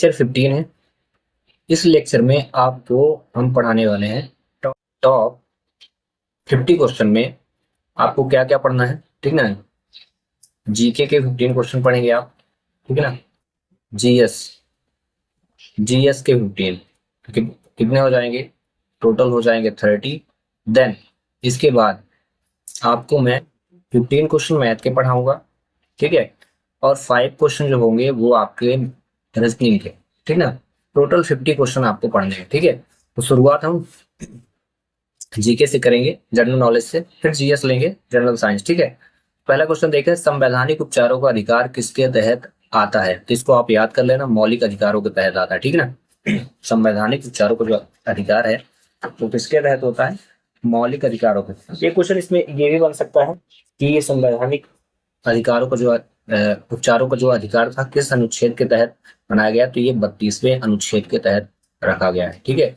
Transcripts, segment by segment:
Lecture 15 है। इस lecture में आपको हम पढ़ाने वाले हैं टॉप 50 क्वेश्चन में आपको क्या क्या पढ़ना है, ठीक ना। जीके के 15 क्वेश्चन पढ़ेंगे आप, ठीक है ना। जीएस जीएस के 15 कितने हो जाएंगे, टोटल हो जाएंगे 30। देन इसके बाद आपको मैं 15 क्वेश्चन मैथ के पढ़ाऊंगा, ठीक है। और 5 क्वेश्चन जो होंगे वो आपके रीजनिंग के, ठीक ना। टोटल 50 क्वेश्चन आपको पढ़ने हैं, ठीक है। तो शुरुआत हम जीके से करेंगे, जनरल नॉलेज से, फिर जीएस लेंगे, जनरल साइंस, ठीक है। पहला क्वेश्चन देखें, संवैधानिक उपचारों का अधिकार किसके तहत आता है। तो इसको आप याद कर लेना, मौलिक अधिकारों के तहत आता है, ठीक है ना। संवैधानिक उपचारों का जो अधिकार है वो किसके तहत होता है, मौलिक अधिकारों के। ये क्वेश्चन इसमें ये भी बन सकता है कि ये संवैधानिक अधिकारों का जो उपचारों का जो अधिकार था किस अनुच्छेद के तहत बनाया गया। तो ये 32वें अनुच्छेद के तहत रखा गया है, ठीक है।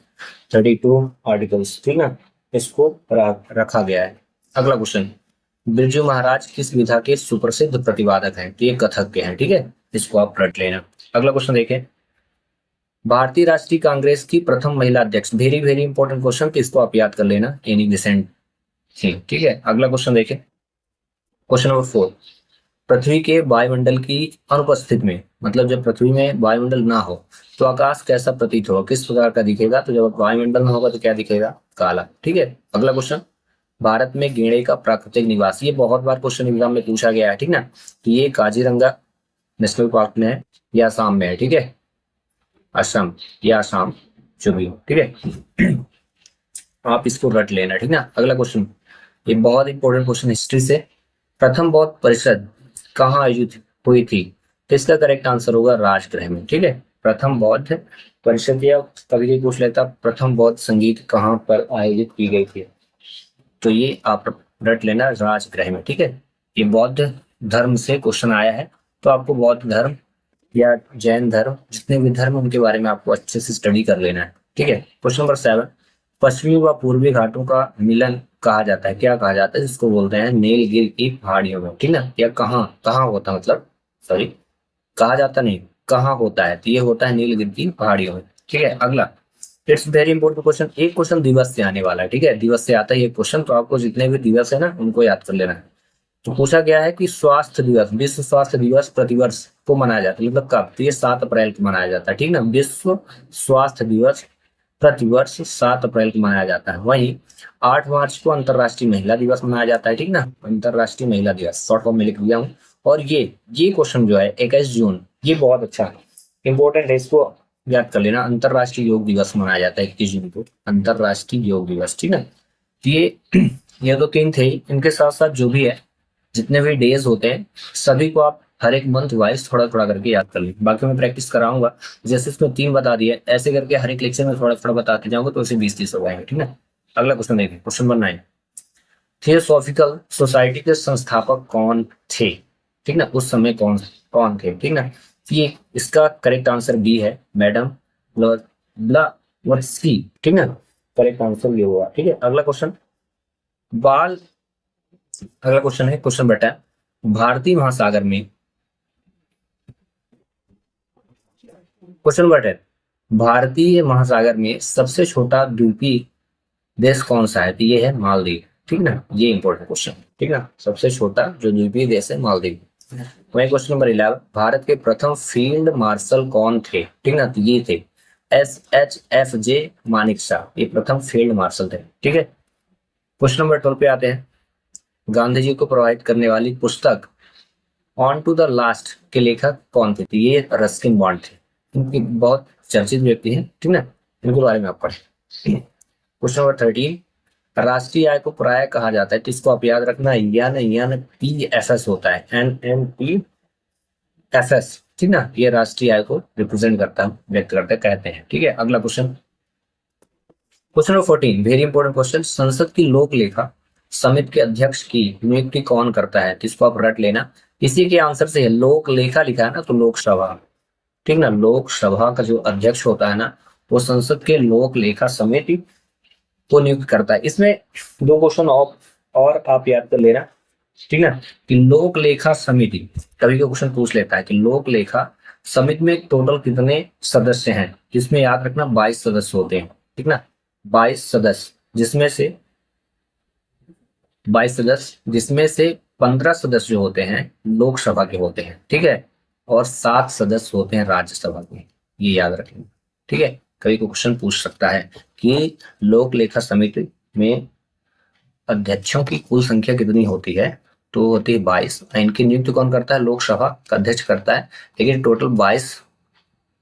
32 आर्टिकल्स, ठीक ना, इसको रखा गया है। अगला क्वेश्चन, बिरजू महाराज किस विधा के सुप्रसिद्ध प्रतिवादक हैं। तो ये कथक के हैं, ठीक है, इसको आप रट लेना। अगला क्वेश्चन देखें, भारतीय राष्ट्रीय कांग्रेस की प्रथम महिला अध्यक्ष, वेरी वेरी इंपॉर्टेंट क्वेश्चन, तो इसको आप याद कर लेना, एनी बेसेंट थी, ठीक है। अगला क्वेश्चन देखें, क्वेश्चन नंबर 4, पृथ्वी के वायुमंडल की अनुपस्थिति में, मतलब जब पृथ्वी में वायुमंडल ना हो तो आकाश कैसा प्रतीत होगा, किस प्रकार का दिखेगा। तो जब वायुमंडल ना होगा तो क्या दिखेगा, काला, ठीक है। अगला क्वेश्चन, भारत में गेंडे का प्राकृतिक निवास, ये बहुत बार क्वेश्चन एग्जाम में पूछा गया है, ठीक ना। तो ये काजीरंगा नेशनल पार्क में है या असम में है, ठीक है, असम या असम जो भी हो, ठीक है। आप इसको रट लेना, ठीक ना। अगला क्वेश्चन, ये बहुत इंपॉर्टेंट क्वेश्चन हिस्ट्री से, प्रथम बौद्ध परिषद कहाँ आयोजित हुई थी। तो इसका करेक्ट आंसर होगा राजगृह में, ठीक है। प्रथम बौद्ध परिषद, या कभी पूछ लेता प्रथम बौद्ध संगीत कहाँ पर आयोजित की गई थी, तो ये आप रट लेना, राजगृह में, ठीक है। ये बौद्ध धर्म से क्वेश्चन आया है, तो आपको बौद्ध धर्म या जैन धर्म, जितने भी धर्म उनके बारे में आपको अच्छे से स्टडी कर लेना है, ठीक है। क्वेश्चन नंबर 7, पश्चिमी व पूर्वी घाटों का मिलन कहा जाता है, क्या कहा जाता है, जिसको बोलते हैं नीलगिरी की पहाड़ियों में, ठीक ना। या कहाँ कहाँ होता, मतलब सॉरी, कहा जाता नहीं, कहाँ होता है, तो ये होता है नीलगिरी की पहाड़ियों में, ठीक है। अगला, इट्स वेरी इंपॉर्टेंट क्वेश्चन, एक क्वेश्चन दिवस से आने वाला है, ठीक है, दिवस से आता है ये क्वेश्चन, तो आपको जितने भी दिवस है ना उनको याद कर लेना है। तो पूछा गया है कि स्वास्थ्य दिवस, विश्व स्वास्थ्य दिवस प्रतिवर्ष को मनाया जाता है, मतलब कब, तो ये 7 अप्रैल को मनाया जाता है, ठीक ना। विश्व स्वास्थ्य दिवस प्रतिवर्ष 7 अप्रैल को मनाया जाता है। वहीं 8 मार्च को अंतर्राष्ट्रीय महिला दिवस मनाया जाता है, ठीक ना, अंतर्राष्ट्रीय महिला दिवस, शॉर्ट फॉर्म में लिख दिया हूँ। और ये क्वेश्चन जो है 21 जून, ये बहुत अच्छा इंपॉर्टेंट है, इसको याद कर लेना, अंतर्राष्ट्रीय योग दिवस मनाया जाता है 21 जून को, अंतर्राष्ट्रीय योग दिवस, ठीक है। ये तो 3 थे, इनके साथ साथ जो भी है जितने भी डेज होते हैं सभी को आप हर एक मंथ वाइज थोड़ा थोड़ा करके याद कर लें, बाकी मैं प्रैक्टिस कराऊंगा। जैसे इसमें 3 बता दिए, ऐसे करके हर एक लेक्चर में थोड़ा थोड़ा बताते जाऊंगा, तो उसे 20-30 हो जाएंगे, ठीक है। अगला क्वेश्चन देखिए, क्वेश्चन नंबर 9, थियोसॉफिकल सोसाइटी के संस्थापक कौन थे, ठीक ना, उस समय कौन कौन थे, ठीक ना। ये इसका करेक्ट आंसर बी है, मैडम ब्लावत्स्की, ठीक ना, करेक्ट आंसर ये हुआ, ठीक है। अगला क्वेश्चन, बाल अगला क्वेश्चन है, क्वेश्चन बेटा, भारतीय महासागर में, क्वेश्चन बेटा, भारतीय महासागर में सबसे छोटा द्वीपीय देश कौन सा है। तो ये है मालदीव, ठीक ना, ये इंपॉर्टेंट क्वेश्चन, ठीक ना, सबसे छोटा जो द्वीपीय देश है मालदीव। वही क्वेश्चन नंबर 11, भारत के प्रथम फील्ड मार्शल कौन थे, ठीक ना, तो ये थे SHFJ मानेकशॉ, ये प्रथम फील्ड मार्शल थे, ठीक है। क्वेश्चन नंबर 12 पे आते हैं, गांधी जी को प्रभावित करने वाली पुस्तक ऑन टू द लास्ट के लेखक कौन थे। तो ये रस्किन बॉन्ड थे, इनकी बहुत चर्चित व्यक्ति हैं, ठीक ना, इनके बारे में आप पढ़ें। क्वेश्चन नंबर 13, राष्ट्रीय आय को प्राय कहा जाता है, तो इसको आप याद रखना, NPFS होता है, NNPFS, ठीक ना, ये राष्ट्रीय आय को रिप्रेजेंट करता है, व्यक्त करते कहते हैं, ठीक है। अगला question, question number 14, very important question, संसद की लोक लेखा समिति के अध्यक्ष की नियुक्ति कौन करता है। तो इसको आप रट लेना, इसी के आंसर से लोक लेखा लिखा है ना, तो लोकसभा, ठीक ना, लोकसभा का जो अध्यक्ष होता है ना, वो संसद के लोक लेखा समिति को नियुक्त करता है। इसमें 2 क्वेश्चन और आप याद कर लेना, ठीक ना, कि लोक लेखा समिति, कभी क्वेश्चन पूछ लेता है कि लोक लेखा समिति में टोटल कितने सदस्य हैं, जिसमें याद रखना 22 सदस्य होते हैं, ठीक ना, 22 सदस्य, जिसमें से 15 सदस्य जो होते हैं लोकसभा के होते हैं, ठीक है, और 7 सदस्य होते हैं राज्यसभा के, ये याद रखेंगे, ठीक है। कभी को क्वेश्चन पूछ सकता है कि लोक लेखा समिति में अध्यक्षों की कुल संख्या कितनी होती है, तो होती है 22। इनकी नियुक्ति कौन करता है, लोकसभा का अध्यक्ष करता है, लेकिन टोटल 22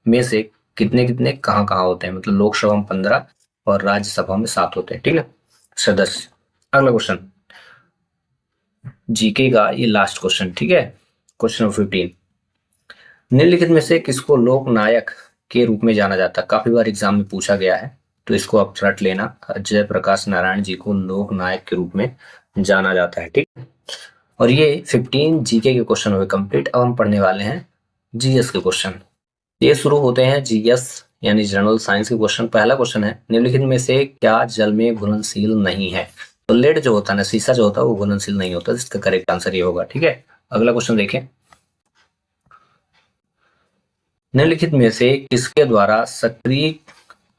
में से कितने कितने कहाँ कहाँ होते हैं, मतलब लोकसभा में 15 और राज्यसभा में 7 होते हैं, ठीक है सदस्य। अगला क्वेश्चन जीके का, ये लास्ट क्वेश्चन, ठीक है, क्वेश्चन नंबर 15, निम्नलिखित में से किसको लोकनायक के रूप में जाना जाता है, काफी बार एग्जाम में पूछा गया है, तो इसको आप रट लेना, जयप्रकाश नारायण जी को लोकनायक के रूप में जाना जाता है, ठीक। और ये 15 जीके के क्वेश्चन हुए कंप्लीट। अब हम पढ़ने वाले हैं जीएस के क्वेश्चन। ये शुरू होते हैं जीएस यानी जनरल साइंस के क्वेश्चन। पहला क्वेश्चन है, निम्नलिखित में से क्या जल में घुलनशील नहीं है, तो लेड जो होता है ना, शीशा जो होता है वो घुलनशील नहीं होता, इसका करेक्ट आंसर ये होगा, ठीक है। अगला क्वेश्चन देखें, निम्नलिखित में से किसके द्वारा सक्रिय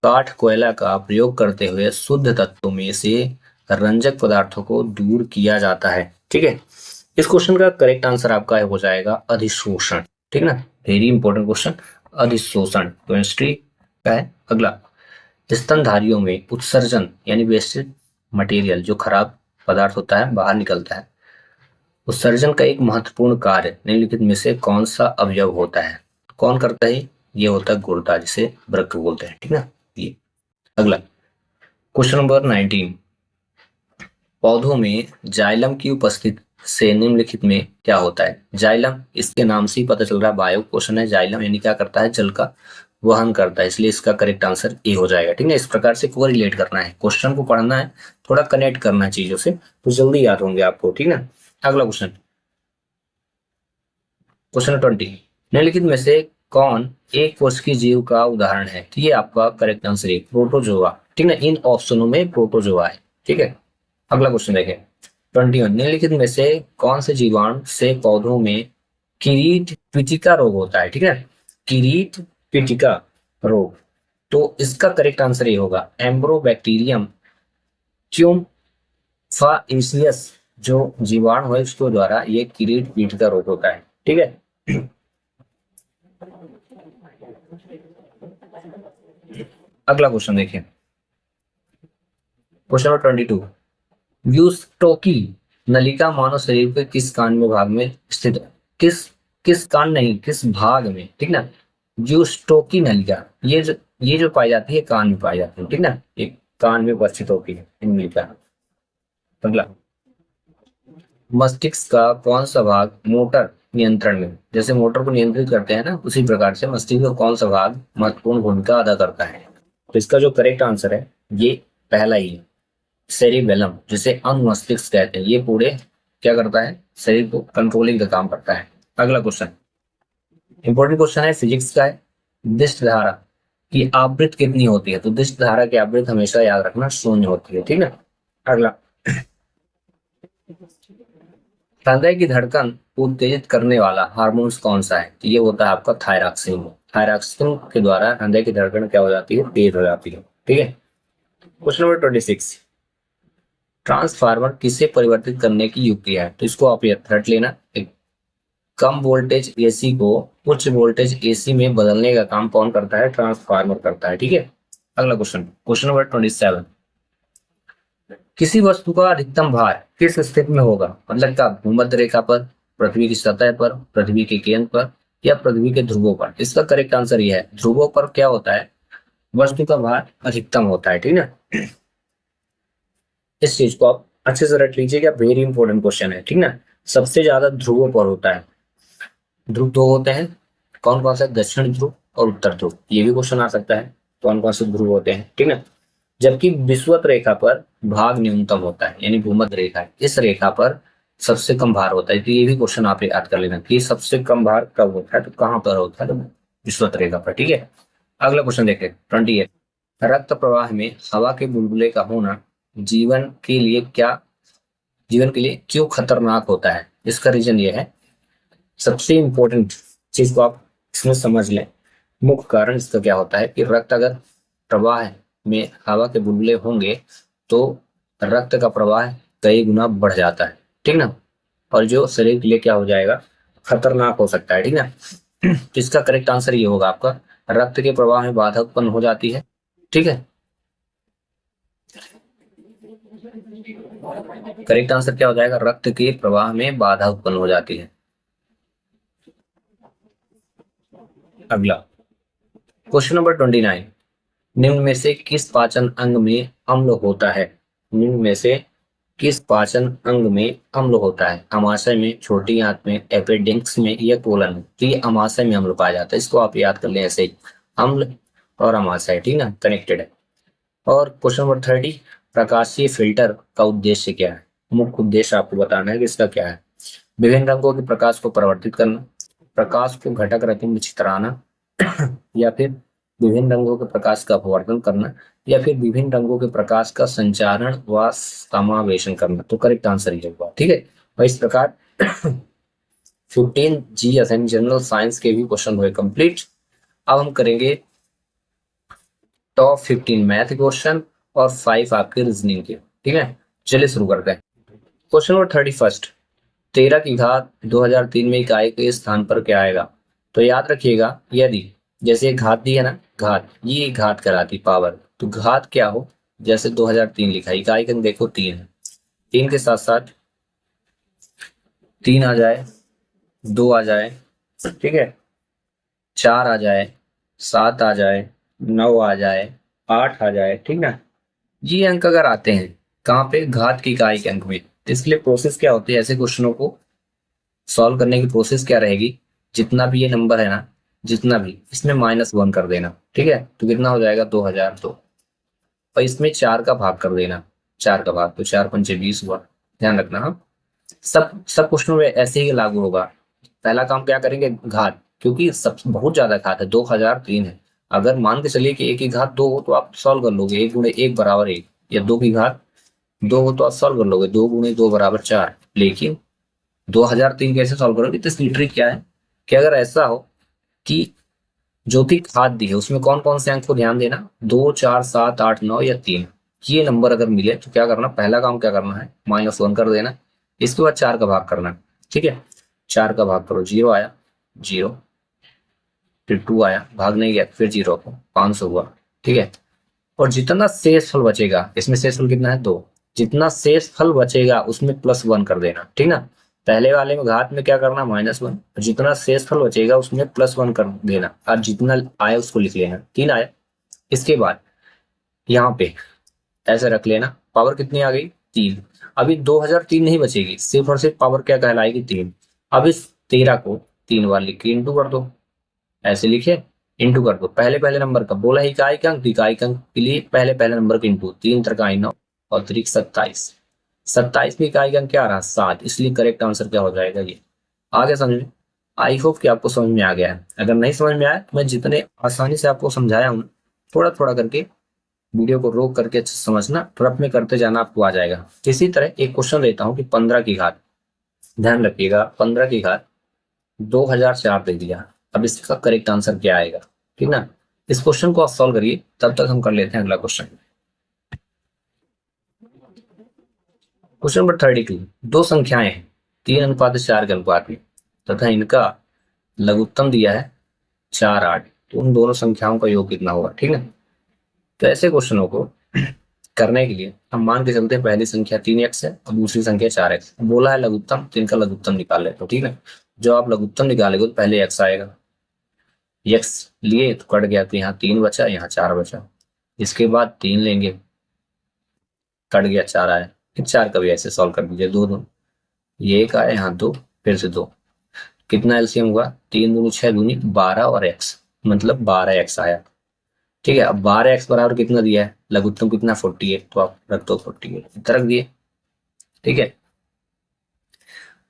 काठ कोयला का प्रयोग करते हुए शुद्ध तत्वों में से रंजक पदार्थों को दूर किया जाता है, ठीक है। इस क्वेश्चन का करेक्ट आंसर आपका हो जाएगा अधिशोषण, ठीक ना, वेरी इंपॉर्टेंट क्वेश्चन, अधिशोषण केमिस्ट्री का है। अगला, स्तनधारियों में उत्सर्जन यानी वेस्टेज मटेरियल, जो खराब पदार्थ होता है बाहर निकलता है, उत्सर्जन का एक महत्वपूर्ण कार्य निम्नलिखित में से कौन सा अवयव होता है, कौन करता है, ये होता है गुर्दा, जिसे वृक्क बोलते हैं, ठीक ना ये। अगला क्वेश्चन नंबर 19, पौधों में जाइलम की उपस्थिति से निम्नलिखित में क्या होता है। जाइलम, इसके नाम से ही पता चल रहा है बायो क्वेश्चन है, जाइलम यानी क्या करता है, जल का वहन करता है, इसलिए इसका करेक्ट आंसर ए हो जाएगा, ठीक है। इस प्रकार से को रिलेट करना है, क्वेश्चन को पढ़ना है, थोड़ा कनेक्ट करना है चीजों से, तो जल्दी याद होंगे आपको, ठीक ना। अगला क्वेश्चन, क्वेश्चन 20, निम्नलिखित में से कौन एक कोश की जीव का उदाहरण है, तो ये आपका करेक्ट आंसर है प्रोटोजोआ, ठीक ना, इन ऑप्शनों में प्रोटोजोआ है, ठीक है। अगला क्वेश्चन देखें 21, निम्नलिखित में से कौन से जीवाणु से पौधों में किरीट पिटिका रोग होता है, ठीक है, किरीट पिटिका रोग, तो इसका करेक्ट आंसर ये होगा एम्ब्रोबैक्टीरियम ट्यूम्फाइसियस, जो जीवाणु है उसके द्वारा ये किरीट पिटिका रोग होता है, ठीक है। अगला क्वेश्चन देखिए, क्वेश्चन नंबर 22, व्यूस्टोकी नलिका मानव शरीर के किस कान में भाग में स्थित है, किस कान नहीं, किस भाग में, ठीक ना, व्यूस्टोकी नलिका, ये जो पाई जाती है कान में पाई जाती है, ठीक ना, ये कान में उपस्थित होती है नलिका। अगला, मस्तिष्क का कौन सा भाग मोटर नियंत्रण में, जैसे मोटर को नियंत्रित करते हैं ना, उसी प्रकार से मस्तिष्क का कौन सा भाग महत्वपूर्ण भूमिका अदा करता है, तो इसका जो करेक्ट आंसर है ये पहला ही है, सेरिबेलम, जिसे अनुमस्तिष्क कहते हैं, ये पूरे क्या करता है, शरीर को कंट्रोलिंग का काम करता है। अगला क्वेश्चन इंपॉर्टेंट क्वेश्चन है, फिजिक्स का है, दिष्ट धारा की आवृत्ति कितनी होती है, तो दिष्ट धारा की आवृत्ति हमेशा याद रखना 0 होती है, ठीक है। अगला, हृदय की धड़कन को उत्तेजित करने वाला हार्मोन्स कौन सा है, तो ये होता है आपका थायरॉक्सिन, थायरॉक्सिन के द्वारा हृदय की धड़कन क्या हो जाती है, तेज हो जाती है, ठीक है। क्वेश्चन नंबर 26, ट्रांसफार्मर किसे परिवर्तित करने की युक्ति है, तो इसको आप रट लेना, एक कम वोल्टेज एसी को उच्च वोल्टेज एसी में बदलने का काम कौन करता है, ट्रांसफार्मर करता है, ठीक है। अगला क्वेश्चन, क्वेश्चन नंबर 27, किसी वस्तु का अधिकतम भार किस स्थिति में होगा, मतलब क्या, भूमध्य रेखा पर, पृथ्वी की सतह पर, पृथ्वी के केंद्र पर, या पृथ्वी के ध्रुवों पर, इसका करेक्ट आंसर यह है ध्रुवों पर क्या होता है, वस्तु का भार अधिकतम होता है, ठीक ना। इस चीज को आप अच्छे से रट लीजिएगा, वेरी इंपॉर्टेंट क्वेश्चन है, ठीक ना। सबसे ज्यादा ध्रुवों पर होता है, ध्रुव 2 होते हैं, कौन कौन से, दक्षिण ध्रुव और उत्तर ध्रुव, ये भी क्वेश्चन आ सकता है, कौन कौन से ध्रुव होते हैं, ठीक ना। जबकि विषुवत रेखा पर भाग न्यूनतम होता है, यानी भूमध्य रेखा है, इस रेखा पर सबसे कम भार होता है, तो ये भी क्वेश्चन आप याद कर लेना कि सबसे कम भार कब होता है, तो कहाँ पर होता है, तो विषुवत रेखा पर, ठीक है। अगला क्वेश्चन देखते हैं 28, रक्त प्रवाह में हवा के बुलबुले का होना जीवन के लिए क्यों खतरनाक होता है, इसका रीजन ये है, सबसे इंपॉर्टेंट चीज को आप इसमें समझ लें मुख्य कारण इसका क्या होता है कि रक्त अगर प्रवाह में हवा के बुलबुले होंगे तो रक्त का प्रवाह कई गुना बढ़ जाता है, ठीक ना, और जो शरीर के लिए क्या हो जाएगा, खतरनाक हो सकता है, ठीक ना। तो इसका करेक्ट आंसर ये होगा आपका, रक्त के प्रवाह में बाधा उत्पन्न हो जाती है, ठीक है। करेक्ट आंसर क्या हो जाएगा, रक्त के प्रवाह में बाधा उत्पन्न हो जाती है। अगला क्वेश्चन नंबर 29, निम्न में से किस पाचन अंग में अम्ल होता है? निम्न में से किस पाचन अंग में अम्ल होता है? अमाशय में, छोटी आंत में, एपेंडिक्स में या कोलन में? तो ये अमाशय में अम्ल पाया जाता है, इसको आप याद कर लें ऐसे ही, अम्ल और अमाशय, ठीक ना, कनेक्टेड है। और क्वेश्चन नंबर 30, प्रकाशीय फिल्टर का उद्देश्य क्या है? मुख्य उद्देश्य आपको बताना है कि इसका क्या है। विभिन्न रंगों के प्रकाश को परिवर्तित करना, प्रकाश को घटक रत्न में छितराना, या फिर विभिन्न रंगों के प्रकाश का अपवर्तन करना, या फिर विभिन्न रंगों के प्रकाश का संचारण व समावेशन करना। तो करेक्ट आंसर ये होगा, ठीक है। और इस प्रकार 15 जीएस यानी जनरल साइंस के भी क्वेश्चन हुए कंप्लीट। अब हम करेंगे टॉप 15 मैथ क्वेश्चन और 5 आपके रीजनिंग के, ठीक है। चलिए शुरू करते हैं। क्वेश्चन नंबर 31, 13 की घात 2003 में इकाई के स्थान पर क्या आएगा? तो याद रखिएगा, यदि जैसे घात दी है ना, घात, ये घात कराती पावर, तो घात क्या हो, जैसे 2003 लिखा है, इकाई का देखो 3 है, 3 के साथ साथ 3 आ जाए, 2 आ जाए, ठीक है, 4 आ जाए, 7 आ जाए, 9 आ जाए, 8 आ जाए, ठीक ना। ये अंक अगर आते हैं कहाँ पे, घात की इकाई के अंक में, तो इसके लिए प्रोसेस क्या होती है, ऐसे क्वेश्चनों को सॉल्व करने की प्रोसेस क्या रहेगी, जितना भी ये नंबर है ना, जितना भी, इसमें -1 कर देना, ठीक है। तो कितना हो जाएगा, 2002, और इसमें 4 का भाग कर देना, 4 का भाग, तो 4 पंचे 20 हुआ। ध्यान रखना, हाँ, सब सब क्वेश्चनों में ऐसे ही लागू होगा। पहला काम क्या करेंगे, घात, क्योंकि सब बहुत ज्यादा घात है, 2003 है। अगर मान के चलिए कि एक की घात 2 हो तो आप सॉल्व कर लोगे, 1 गुणे 1 बराबर 1, या 2 की घात 2 हो तो आप सॉल्व कर लोगे, 2 गुणे 2 बराबर 4। लेकिन 2003 कैसे सॉल्व करोगे, तो इसकी ट्रिक क्या है कि अगर ऐसा हो कि जो भी घात दी है उसमें कौन कौन से अंक को ध्यान देना, 2, 4, 7, 8, 9 या 3, ये नंबर अगर मिले तो क्या करना, पहला काम क्या करना है, -1 कर देना, इसके बाद 4 का भाग करना, ठीक है। 4 का भाग करो, 0 आया, 0, फिर 2 आया, भाग नहीं गया, फिर 0 को 500 हुआ, ठीक है। और जितना शेष फल बचेगा, इसमें शेष फल कितना है, 2, जितना शेष फल बचेगा उसमें +1 कर देना, ठीक ना। पहले वाले में घात में क्या करना, -1, जितना शेष फल बचेगा उसमें +1 कर देना, और जितना आया उसको लिख लेना, 3 आया। इसके बाद यहाँ पे ऐसे रख लेना, पावर कितनी आ गई, 3। अभी 2003 नहीं बचेगी, सिर्फ और सिर्फ पावर क्या कहलाएगी, 3। अब इस 13 को 3 बार लिख के इंटू कर दो, ऐसे लिखे, इंटू कर दो, पहले पहले नंबर का बोला है इकाई का अंक, इकाई का अंक के लिए पहले पहले नंबर का इंटू, 3 3 9 और 3 27, 27 में इकाई का अंक क्या आ रहा, 7, इसलिए करेक्ट आंसर क्या हो जाएगा, ये। आगे समझ में, आई होप कि आपको समझ में आ गया है। अगर नहीं समझ में आया तो मैं जितने आसानी से आपको समझाया हूँ, थोड़ा थोड़ा करके वीडियो को रोक करके अच्छे से समझना, ट्रप में करते जाना, आपको आ जाएगा। इसी तरह एक क्वेश्चन देता हूँ कि 15 की घात, ध्यान रखिएगा, 15 की घात 2004 दे दिया, अब इसका करेक्ट आंसर क्या आएगा, ठीक ना। इस क्वेश्चन को आप सॉल्व करिए, तब तक हम कर लेते हैं अगला क्वेश्चन। क्वेश्चन नंबर 32, दो संख्याएं हैं 3:4 के अनुपात में तथा इनका लघुत्तम दिया है 4, 8, तो उन दोनों संख्याओं का योग कितना होगा, ठीक है। तो ऐसे क्वेश्चनों को करने के लिए हम मान के चलते हैं पहली संख्या 3x है और दूसरी संख्या 4x, बोला है लघुत्तम, तो इनका लघुत्तम निकाल ले, तो ठीक है। जो आप लघुत्तम निकालेंगे तो पहले x आएगा, x लिए तो कट गया, तो यहाँ 3 बचा, यहाँ 4 बचा, इसके बाद 3 लेंगे, कट गया, 4 आया, फिर 4 का भी ऐसे सॉल्व कर दीजिए, 2 2, ये 1 आया, यहाँ 2, फिर से 2, कितना एलसीएम हुआ, 3 दूनी 6 दूनी 12 और x, मतलब 12x आया, ठीक है। अब 12x बराबर कितना दिया है, लघुत्तम कितना, 48, तो आप रख दो 48, रख दिए, ठीक है।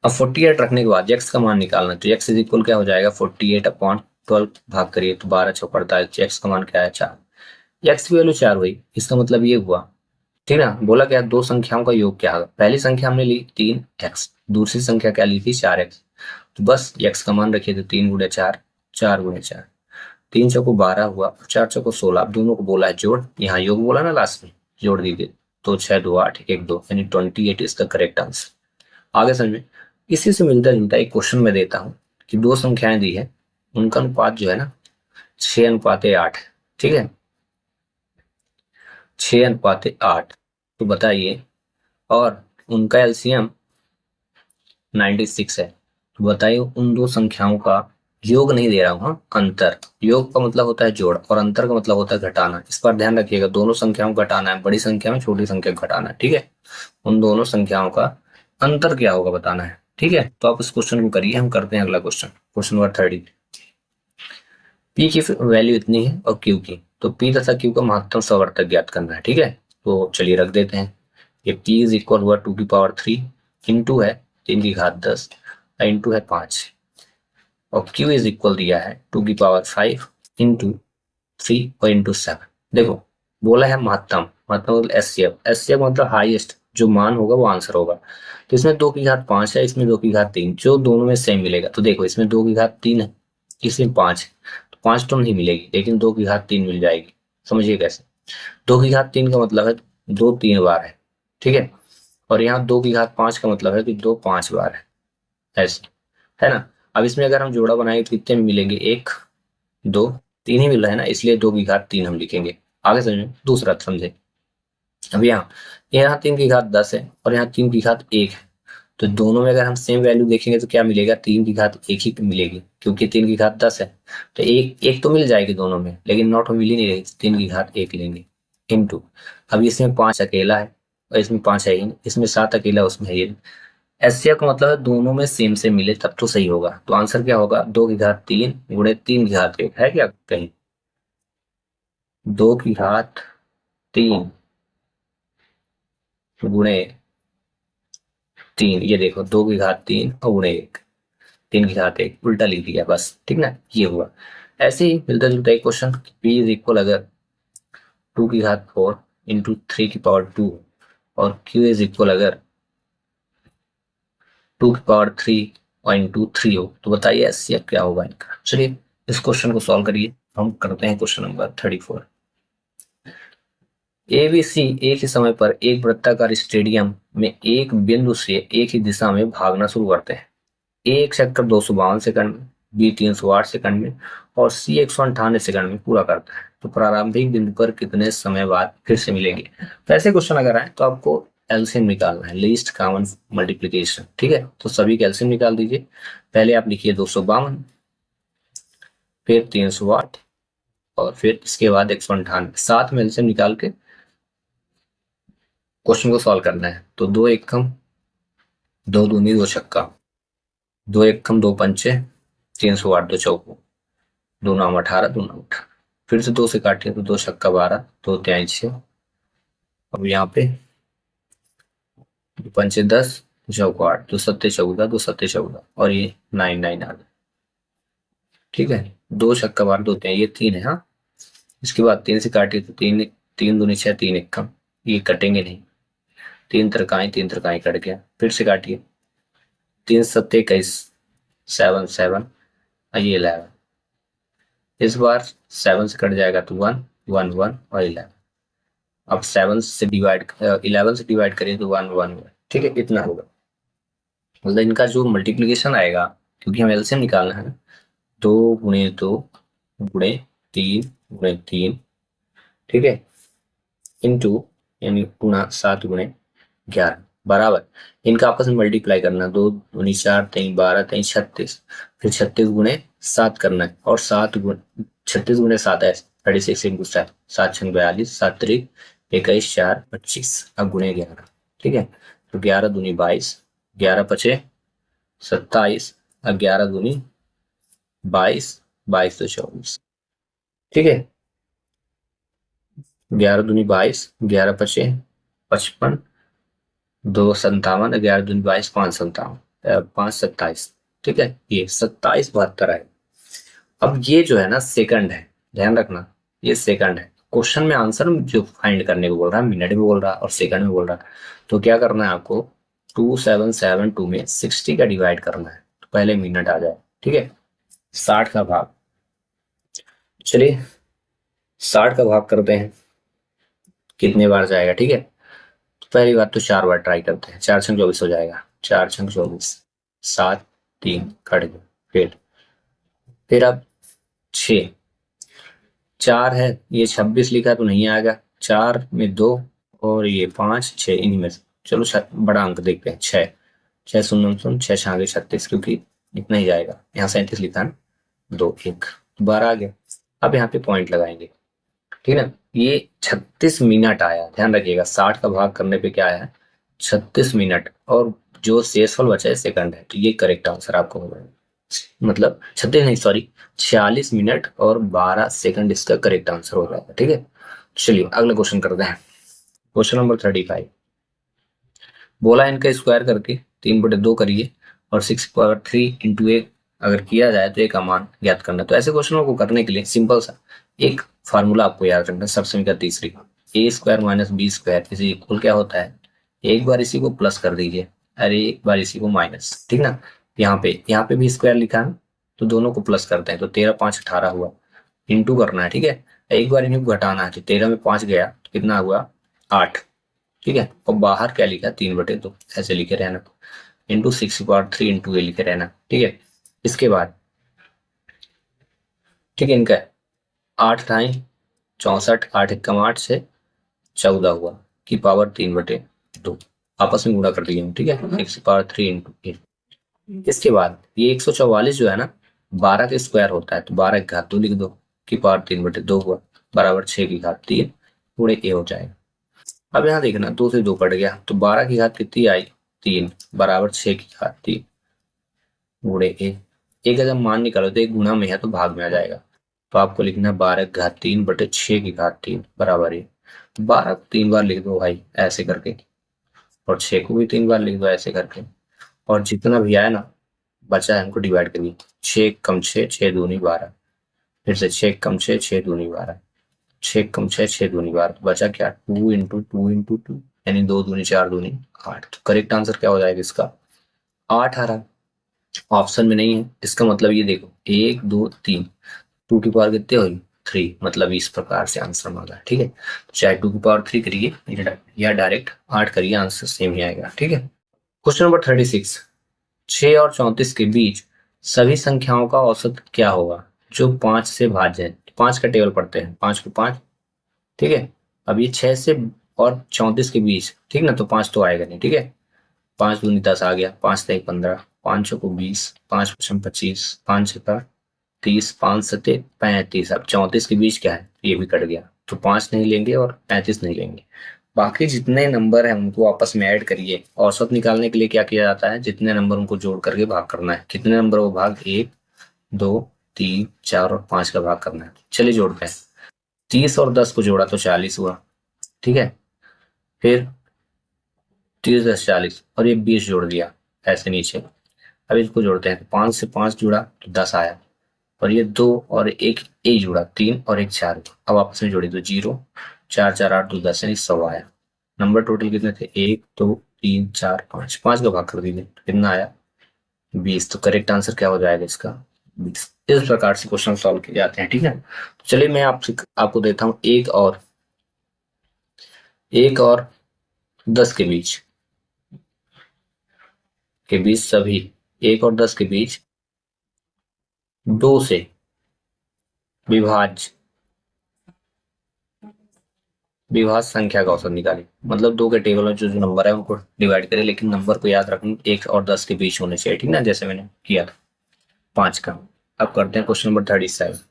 अब 48 रखने के बाद x का मान निकालना, तो x इज इक्वल क्या हो जाएगा, 48/12, भाग करिए तो 12 6 48, x का मान क्या है, 4, x की वैल्यू 4 हुई, इसका मतलब ये हुआ, ठीक ना। बोला क्या, दो संख्याओं का योग क्या होगा, पहली संख्या हमने ली 3x, दूसरी संख्या क्या ली थी, 4x, तो बस x का मान रखिए, तो 3 × 4 4 गुणे 4, 3 चौको 12 हुआ, 4 चौको 16, अब दोनों को बोला है जोड़, यहाँ योग बोला ना लास्ट में, जोड़ दीजिए, तो 6 2 8 1 2 यानी 28 इसका करेक्ट आंसर। आगे समझे, इसी से मिलता जुलता एक क्वेश्चन मैं देता हूँ कि दो संख्याएं दी है, उनका अनुपात जो है ना 6:8, ठीक है, 6:8, तो बताइए, और उनका एलसीएम 96 है, तो बताइए उन दो संख्याओं का योग नहीं दे रहा हूं, हाँ, अंतर। योग का मतलब होता है जोड़ और अंतर का मतलब होता है घटाना। इस पर ध्यान रखिएगा, दोनों संख्याओं को घटाना है, बड़ी संख्या में छोटी संख्या को घटाना है, ठीक है। उन दोनों संख्याओं का अंतर क्या होगा बताना है, ठीक है। तो आप इस क्वेश्चन को करिए, हम करते हैं अगला क्वेश्चन, क्वेश्चन नंबर 30। पी की वैल्यू इतनी है और क्यू की, तो पी तथा क्यू का महत्तम सवर्तक ज्ञात करना है, ठीक है। तो चलिए रख देते हैं, ये पी इज इक्वल हुआ 2⁻3 इंटू है 3⁻10 इंटू है 5, और क्यू इज इक्वल दिया है 2⁵ इंटू 3 और इंटू 7। देखो बोला है महत्तम, महत्तम मतलब एचसीएफ, एचसीएफ मतलब हाईएस्ट, जो मान होगा वो आंसर होगा। तो इसमें 2⁵5 है, इसमें 2⁵3, जो दोनों में सेम मिलेगा। तो देखो इसमें 2⁵3 है, इसमें 5 है, तो 5 तो नहीं मिलेगी, लेकिन 2⁵3 मिल जाएगी। समझिए कैसे, 2⁵3 का मतलब है 2 3 बार है, ठीक है, और यहाँ 2⁵5 का मतलब है कि 2 5 बार है, ऐसे, है ना। अब इसमें अगर हम जोड़ा बनाएंगे तो कितने मिलेंगे, 1 2 3 ही मिल रहा है ना, इसलिए 2⁵3 हम लिखेंगे। आगे समझे, दूसरा समझे। अब यहाँ यहाँ 3⁻10 है और यहाँ 3⁻1 है, तो दोनों में अगर हम सेम वैल्यू देखेंगे तो क्या मिलेगा, 3⁻1 ही मिलेगी, क्योंकि 3⁻10 है, तो एक एक तो मिल जाएगी दोनों में, लेकिन नॉट मिल ही नहीं रही, 3⁻1 लेंगे इंटू। अब इसमें 5 अकेला है और इसमें 5 है ही नहीं, इसमें 7 अकेला उसमें है ही नहीं। एचसीएफ का मतलब है दोनों में सेम से मिले तब तो सही होगा। तो आंसर क्या होगा, 2⁵3 गुणे 3⁻1 है क्या कहीं, 2⁵3 गुणे 3, ये देखो 2⁵3 और गुणे 1, 3⁵1 उल्टा लिख दिया बस, ठीक ना, ये हुआ। ऐसे ही मिलता जुलता एक क्वेश्चन, पी इज इक्वल अगर 2⁵4 इंटू 3⁻2 और क्यू इज इक्वल अगर 2⁻3 और इंटू 3 हो, तो बताइए एचसीएफ क्या होगा इनका। चलिए इस क्वेश्चन को सॉल्व करिए, हम करते हैं question number 34। A B C एक ही समय पर एक वृत्ताकार स्टेडियम में एक बिंदु से एक ही दिशा में भागना शुरू करते हैं। ए एक चक्कर 252 सेकंड में, बी 308 सेकंड में और सी 198 सेकंड में पूरा करता है, तो प्रारंभिक बिंदु पर कितने समय बाद फिर से मिलेंगे। तो ऐसे क्वेश्चन अगर आए तो आपको एलसीएम निकालना है, लीस्ट कॉमन मल्टीप्लिकेशन, ठीक है। तो सभी का एलसीएम निकाल दीजिए। पहले आप लिखिए 252, फिर 308 और फिर इसके बाद 198, साथ में एलसीएम निकाल के क्वेश्चन को सॉल्व करना है। तो 2 एकम 2 दूनी 2 छक्का, 2 एकम 2 पंचे 308, 2 चौको, 2 नाम 18, 2 नाम 18, फिर से 2 से काटिए तो 2 छक्का 12, 2 त्याई 6, अब यहाँ पे 2 पंचे 10, 2 चौको 8, 2 सत्ते 14, 2 सत्ते 14 और ये 9 9 आ गया, ठीक है। 2 छक्का 12, 2 त्याई, ये 3 है, हाँ। इसके बाद 3 से काटिए तो 3 3 दूनी 6, 3 एकम, ये कटेंगे नहीं, 3 तिरकाई कट गया, फिर से काटिए 3 सत्ते 21, 7 7 और ये 11, इस बार 7 से कट जाएगा तो 1 1 1 और 11। अब 7 से डिवाइड 11 से डिवाइड करें तो 1 1 1, ठीक है, इतना होगा। मतलब इनका जो मल्टीप्लिकेशन आएगा, क्योंकि हमें एलसीएम निकालना है ना, 2 गुणे 2 गुणे 3 गुणे 3, ठीक है, इंटू यानी गुणा 7 गुणे 11 बराबर इनका आपस में मल्टीप्लाई करना, 2 दूनी 4 3 12 3 36, फिर 36 गुणे 7 करना है, और 7 गुणे 36 गुणे 7 है 36 इंटू 7, 7 6 42, 7 3 21 4 25, अब गुणे 11, ठीक है। तो 11 दूनी 22, 11 पचे 27, अब 11 दूनी 22, 22 तो 24, ठीक है। 11 दूनी 22, 11 पचे 55, 2 57, 11 दूनी 22, 5 57, 5 27, ठीक है, ये 27 72 है। अब ये जो है ना सेकंड है, ध्यान रखना, ये सेकंड है। क्वेश्चन में आंसर जो फाइंड करने को बोल रहा है, मिनट में बोल रहा है और सेकंड में बोल रहा है, तो क्या करना है आपको, 2772 में 60 का डिवाइड करना है, तो पहले मिनट आ जाए, ठीक है, 60 का भाग चलिए 60 का भाग करते हैं, कितने बार जाएगा। ठीक है, तो पहली बात तो 4 बार ट्राई करते हैं। 4×24 हो जाएगा, 4×24, 7, 3 कट गया। फिर अब 6, 4 है, ये 26 लिखा तो नहीं आएगा, 4 में 2 और ये 5, 6 इन्हीं में से। चलो बड़ा अंक देखते हैं, 6, 6 शून्य शून्य, 6 छागे 36, क्योंकि इतना ही जाएगा। यहाँ 37 लिखा है, 2 1 12 आ गया। अब यहाँ पे पॉइंट लगाएंगे, ठीक है ना। ये 36 मिनट आया, ध्यान रखिएगा। 60 का भाग करने पे क्या आया है, 36 मिनट, और जो शेषफल बचा है सेकंड है, तो ये करेक्ट आंसर आपको होगा। मतलब 36 नहीं, सॉरी, 46 मिनट और 12 सेकंड इसका करेक्ट आंसर हो जाएगा। ठीक है, चलिए अगला क्वेश्चन करते हैं। क्वेश्चन नंबर 35, बोला इनका स्क्वायर करके 3/2 करिए और 6/3 × 1 अगर किया जाए तो एक का मान ज्ञात करना। तो ऐसे क्वेश्चनों को करने के लिए सिंपल सा एक फार्मूला आपको याद रखना है। सबसे तीसरी, a² - b² इसी इक्वल क्या होता है, एक बार इसी को प्लस कर दीजिए, अरे एक बार इसी को माइनस, ठीक ना। यहाँ पे भी स्क्वायर लिखा है, तो दोनों को प्लस करते हैं, तो 13 5 18 हुआ, इंटू करना है। ठीक है, एक बार इन्हीं को घटाना है, तो 13 में 5 गया तो कितना हुआ, 8। ठीक है, और बाहर क्या लिखा, 3/2 ऐसे लिखे रहना, इंटू 6/3 × a लिखे रहना। ठीक है, इसके बाद ठीक है, इनका 8 ढाई 64, 8 एकम 8 से 14 हुआ की पावर 3/2, आपस में गुणा कर दिए। ठीक है, 6/3 × 8। इसके बाद ये 144 जो है ना, 12 के स्क्वायर होता है, तो 12 की घात 2 लिख दो, की पावर 3/2 हुआ, बराबर 6 की घात 3 पूरे ए हो जाएगा। अब यहाँ देखना, 2 से 2 कट गया, तो 12 की घात कितनी आई, 3, बराबर 6 की घात 3 गुणे ए। एक अगर मान निकालो तो एक गुणा में है तो भाग में आ जाएगा, तो आपको लिखना 12 की घात 3/6 की घात 3 बराबर है 12 को 3 बार लिख दो भाई ऐसे करके, और 6 को भी 3 बार लिख दो ऐसे करके, और जितना भी आया ना बचा है उनको डिवाइड करिए। 6 कम 6, 6 दूनी 12, फिर से 6 कम 6, 6 दूनी 12, 6 कम 6, 6 दूनी 12, तो बचा क्या, 2 × 2 × 2, यानी 2 दूनी 4 दूनी 8। तो करेक्ट आंसर क्या हो जाएगा इसका, 8 आ रहा। ऑप्शन में नहीं है, इसका मतलब ये देखो 1 2 3, 2 की पावर कितने हुई, 3, मतलब इस प्रकार से आंसर मांगा है। ठीक है, चाहे 2 की पावर 3 करिए या डायरेक्ट 8 करिए, आंसर सेम ही आएगा। ठीक है, क्वेश्चन नंबर 36, 6 और 34 के बीच सभी संख्याओं का औसत क्या होगा जो 5 से भाज्य है। 5 का टेबल पढ़ते हैं, 5 को 5। ठीक है, अब ये 6 से और 34 के बीच, ठीक ना, तो 5 तो आएगा नहीं। ठीक है, 5 दूनी 10 आ गया, 5 3 15, 5 6 20, 5 5 25, 5 6 30, 5 7 35। अब 34 के बीच क्या है, ये भी कट गया, तो 5 नहीं लेंगे और 35 नहीं लेंगे। बाकी जितने नंबर हैं उनको आपस में ऐड करिए। औसत निकालने के लिए क्या किया जाता है, जितने नंबर उनको जोड़ करके भाग करना है। कितने नंबर वो भाग, 1 2 3 4 और 5 का भाग करना है। चलिए जोड़ते हैं, 30 और 10 को जोड़ा तो 40 हुआ। ठीक है, फिर 30 10 40, और ये 20 जोड़ दिया ऐसे नीचे। अब इसको जोड़ते हैं, 5 से 5 जुड़ा तो 10 आया, और ये 2 और 1 ए जुड़ा, 3 और 1 4। अब आपस में जोड़ी तो 0 4 4 8 2 10, यानी 100 आया। नंबर टोटल कितने थे, 1 2 3 4 5, 5 का भाग कर दीजिए, कितना आया, 20। तो करेक्ट आंसर क्या हो जाएगा इसका, 20। इस प्रकार से क्वेश्चन सॉल्व किए जाते हैं। ठीक है, तो चलिए मैं आपको देता हूँ एक और 10 के बीच सभी 1 और 10 के बीच 2 से विभाज्य संख्या का औसत निकालें। मतलब 2 के टेबल में जो जो नंबर है उनको डिवाइड करें, लेकिन नंबर को याद रखना 1 और 10 के बीच होने चाहिए। ठीक ना, जैसे मैंने किया था 5 का। अब करते हैं क्वेश्चन नंबर 37,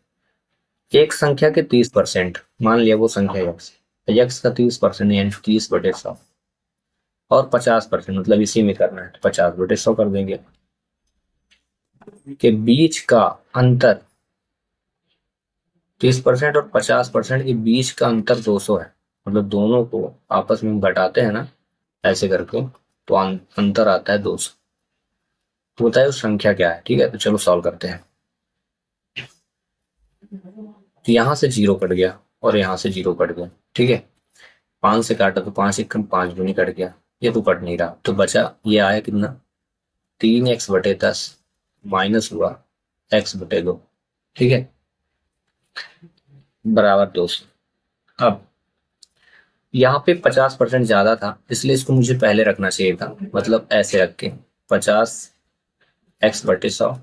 एक संख्या के 30%, मान लिया वो संख्या यक्स का 30% यानी 30/100, और 50%, मतलब इसी में करना है, 50/100 कर देंगे, के बीच का अंतर 30% और 50% के बीच का अंतर 200 है। मतलब दोनों को आपस में घटाते हैं ना ऐसे करके, तो अंतर आता है 200। तो बताइए उस संख्या क्या है। ठीक है, तो चलो सॉल्व करते हैं। तो यहाँ से 0 कट गया और यहाँ से 0 कट गया। ठीक है, 5 से काटा तो 5 1 5 दूनी कट गया, ये तो कट नहीं रहा, तो बचा ये आया कितना, 3x/10 माइनस हुआ x/2। ठीक है, बराबर 200। अब यहाँ पे 50% ज्यादा था, इसलिए इसको मुझे पहले रखना चाहिए था, मतलब ऐसे रख के 50x/100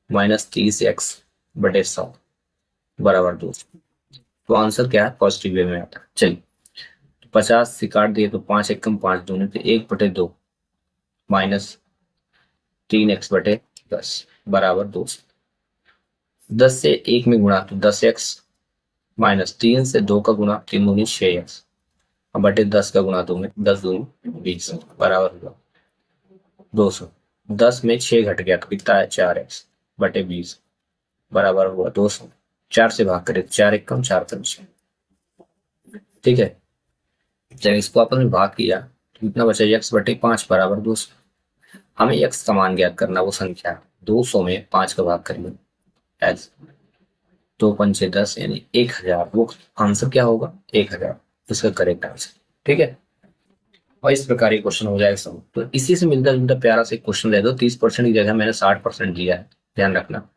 -30x/100 बराबर 200। तो आंसर क्या है, पॉजिटिव वे में आता है। चलिए, 50 से काट दिए तो 5 एक कम 5 दूनी तो 1/2 -3x/10 बराबर 200। 10 से 1 में गुणा तो 10x -3 से 2 का गुणा 3 दूनी 6x बटे 10 का गुणा 2 में 10 दूनी 20 बराबर हुआ 200। 10 में 6 घट गया तो कितना है 4x बटे 20 बराबर हुआ 200। 4 से भाग करें 4 एक कम 4 5। ठीक है, जब इसको आपस में भाग किया तो कितना बचा x/5 बराबर 200। हमें x का मान ज्ञात करना, वो संख्या 200 में 5 का भाग करेंगे एज 2 पंचे 10 यानी 1000। वो आंसर क्या होगा 1000, इसका करेक्ट आंसर। ठीक है, और इस प्रकार ये क्वेश्चन हो जाएगा सब। तो इसी से मिलता जुलता प्यारा से क्वेश्चन दे दो। 30% की जगह मैंने 60% दिया है, ध्यान रखना।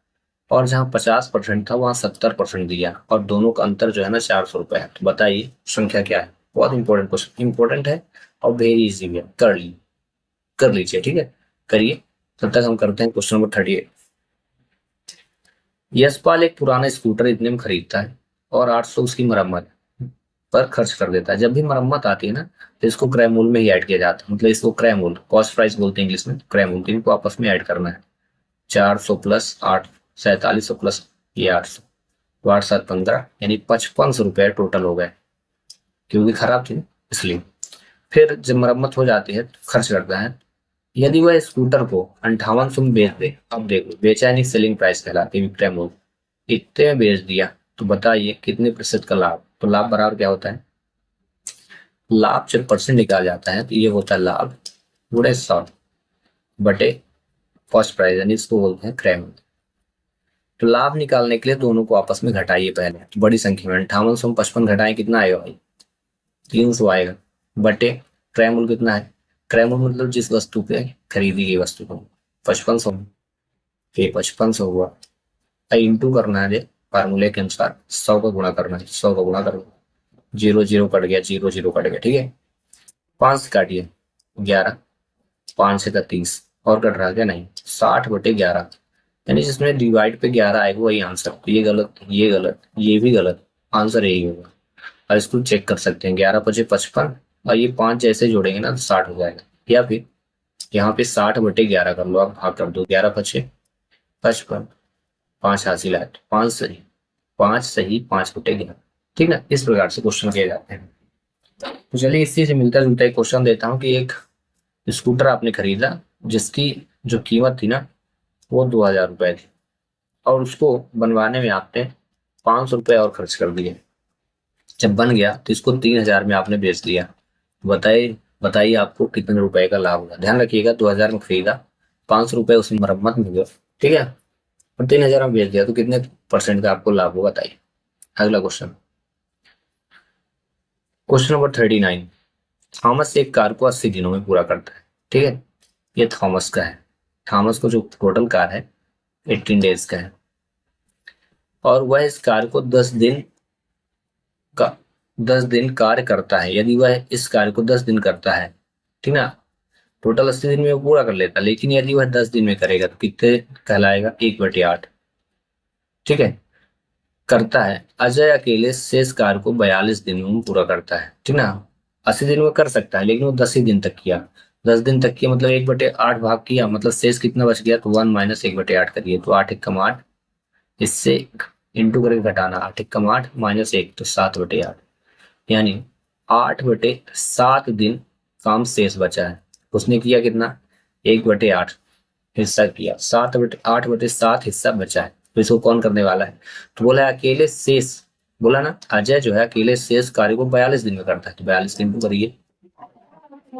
और जहाँ 50% था वहां 70% दिया, और दोनों का अंतर जो है ना 400 रुपए है। तो बताइए संख्या क्या है। बहुत इंपॉर्टेंट क्वेश्चन, इंपॉर्टेंट है और वेरी इजी भी है। कर लीजिए, ठीक है, करिए। तब तक हम करते हैं क्वेश्चन नंबर 38। यशपाल एक पुराना स्कूटर इतने में खरीदता है और 800 उसकी मरम्मत पर खर्च कर देता है। जब भी मरम्मत आती है ना तो इसको क्रय मूल्य में ही ऐड किया जाता है, मतलब इसको क्रय मूल्य, कॉस्ट प्राइस बोलते हैं इंग्लिश में, क्रय मूल्य, इनको आपस में ऐड करना है। 400 प्लस 8 4700 प्लस ये 800 तो 8 7 15 यानी 5500 रुपए टोटल हो गए, क्योंकि खराब थी इसलिए। फिर जब मरम्मत हो जाती है तो खर्च करता है। यदि वह स्कूटर को 5800 में बेच दे, अब देखो बेचा यानी सेलिंग प्राइस कहलाती है, विक्रय मूल्य, इतने में बेच दिया तो बताइए कितने प्रतिशत का लाभ। तो लाभ बराबर क्या होता है, लाभ जब परसेंट निकाला जाता है तो ये होता है लाभ गुणे 100 बटे कॉस्ट प्राइस, यानी इसको बोलते हैं क्रय मूल्य। तो लाभ निकालने के लिए दोनों को आपस में घटाइए पहले, तो बड़ी संख्या में 5800 में 55 घटाएं कितना आएगा भाई 300 आएगा, बटे क्रय मूल्य कितना है, क्रय मूल्य मतलब जिस वस्तु पे खरीदी गई वस्तु को 5500, फिर 5500 हुआ, इंटू करना है फार्मूले के अनुसार 100 का गुणा करना है, 100 का गुणा करना, 0 0 कट गया, 0 0 कट गया। ठीक है, 5 से काटिए 11, 5 से 30 और कट रहा क्या नहीं, 60/11, यानी जिसमें डिवाइड पे 11 आएगा वही आंसर। तो ये गलत, ये गलत, ये भी गलत, आंसर यही होगा। और इसको चेक कर सकते हैं, 11 पचे 55 और ये 5 जैसे जोड़ेंगे ना तो 60 हो जाएगा। या फिर यहाँ पे 60/11 कर लो, आप भाग कर दो, 11 पचे 55, 5 हासिल है, 5 सही, 5 सही 5/11। ठीक ना, इस प्रकार से क्वेश्चन किए जाते हैं। तो चलिए इसी से मिलता जुलता एक क्वेश्चन देता हूँ कि एक स्कूटर आपने खरीदा जिसकी जो कीमत थी ना वो 2000 रुपए थी, और उसको बनवाने में आपने 500 रुपए और खर्च कर दिए। जब बन गया तो इसको 3000 में आपने बेच दिया। बताइए बताइए आपको कितने रुपए का लाभ होगा। ध्यान रखिएगा 2000 में खरीदा, 500 रुपए उसमें मरम्मत में गया, ठीक है, और 3000 में बेच दिया तो कितने परसेंट का आपको लाभ होगा बताइए। अगला क्वेश्चन, क्वेश्चन नंबर 39। थॉमस एक कार को 80 दिनों में पूरा करता है। ठीक है, ये थॉमस का है। थॉमस को जो टोटल कार है 18 डेज का है, और वह इस कार को 10 दिन कार्य करता है। यदि वह इस कार्य को 10 दिन करता है, ठीक ना, टोटल 80 दिन में वो पूरा कर लेता है, लेकिन यदि वह 10 दिन में करेगा तो कितने कहलाएगा 1/8। ठीक है, करता है। अजय अकेले शेष कार्य को 42 दिन में पूरा करता है। ठीक ना, 80 दिन में कर सकता है लेकिन वो 10 ही दिन तक किया। 10 दिन तक किया मतलब 1/8 भाग किया, मतलब शेष कितना बच गया, तो 1 - 1/8 करिए तो 8 एकम 8, इससे इंटू करके घटाना, 8 एकम 8 -1 तो 7/8, यानी 8/7 दिन काम शेष बचा है। उसने किया कितना 1/8 हिस्सा किया, 8/7 हिस्सा बचा है, तो इसको कौन करने वाला है। तो बोला है अकेले शेष, बोला ना अजय जो है अकेले शेष कार्य को 42 दिन में करता है, तो 42 दिन को करिए,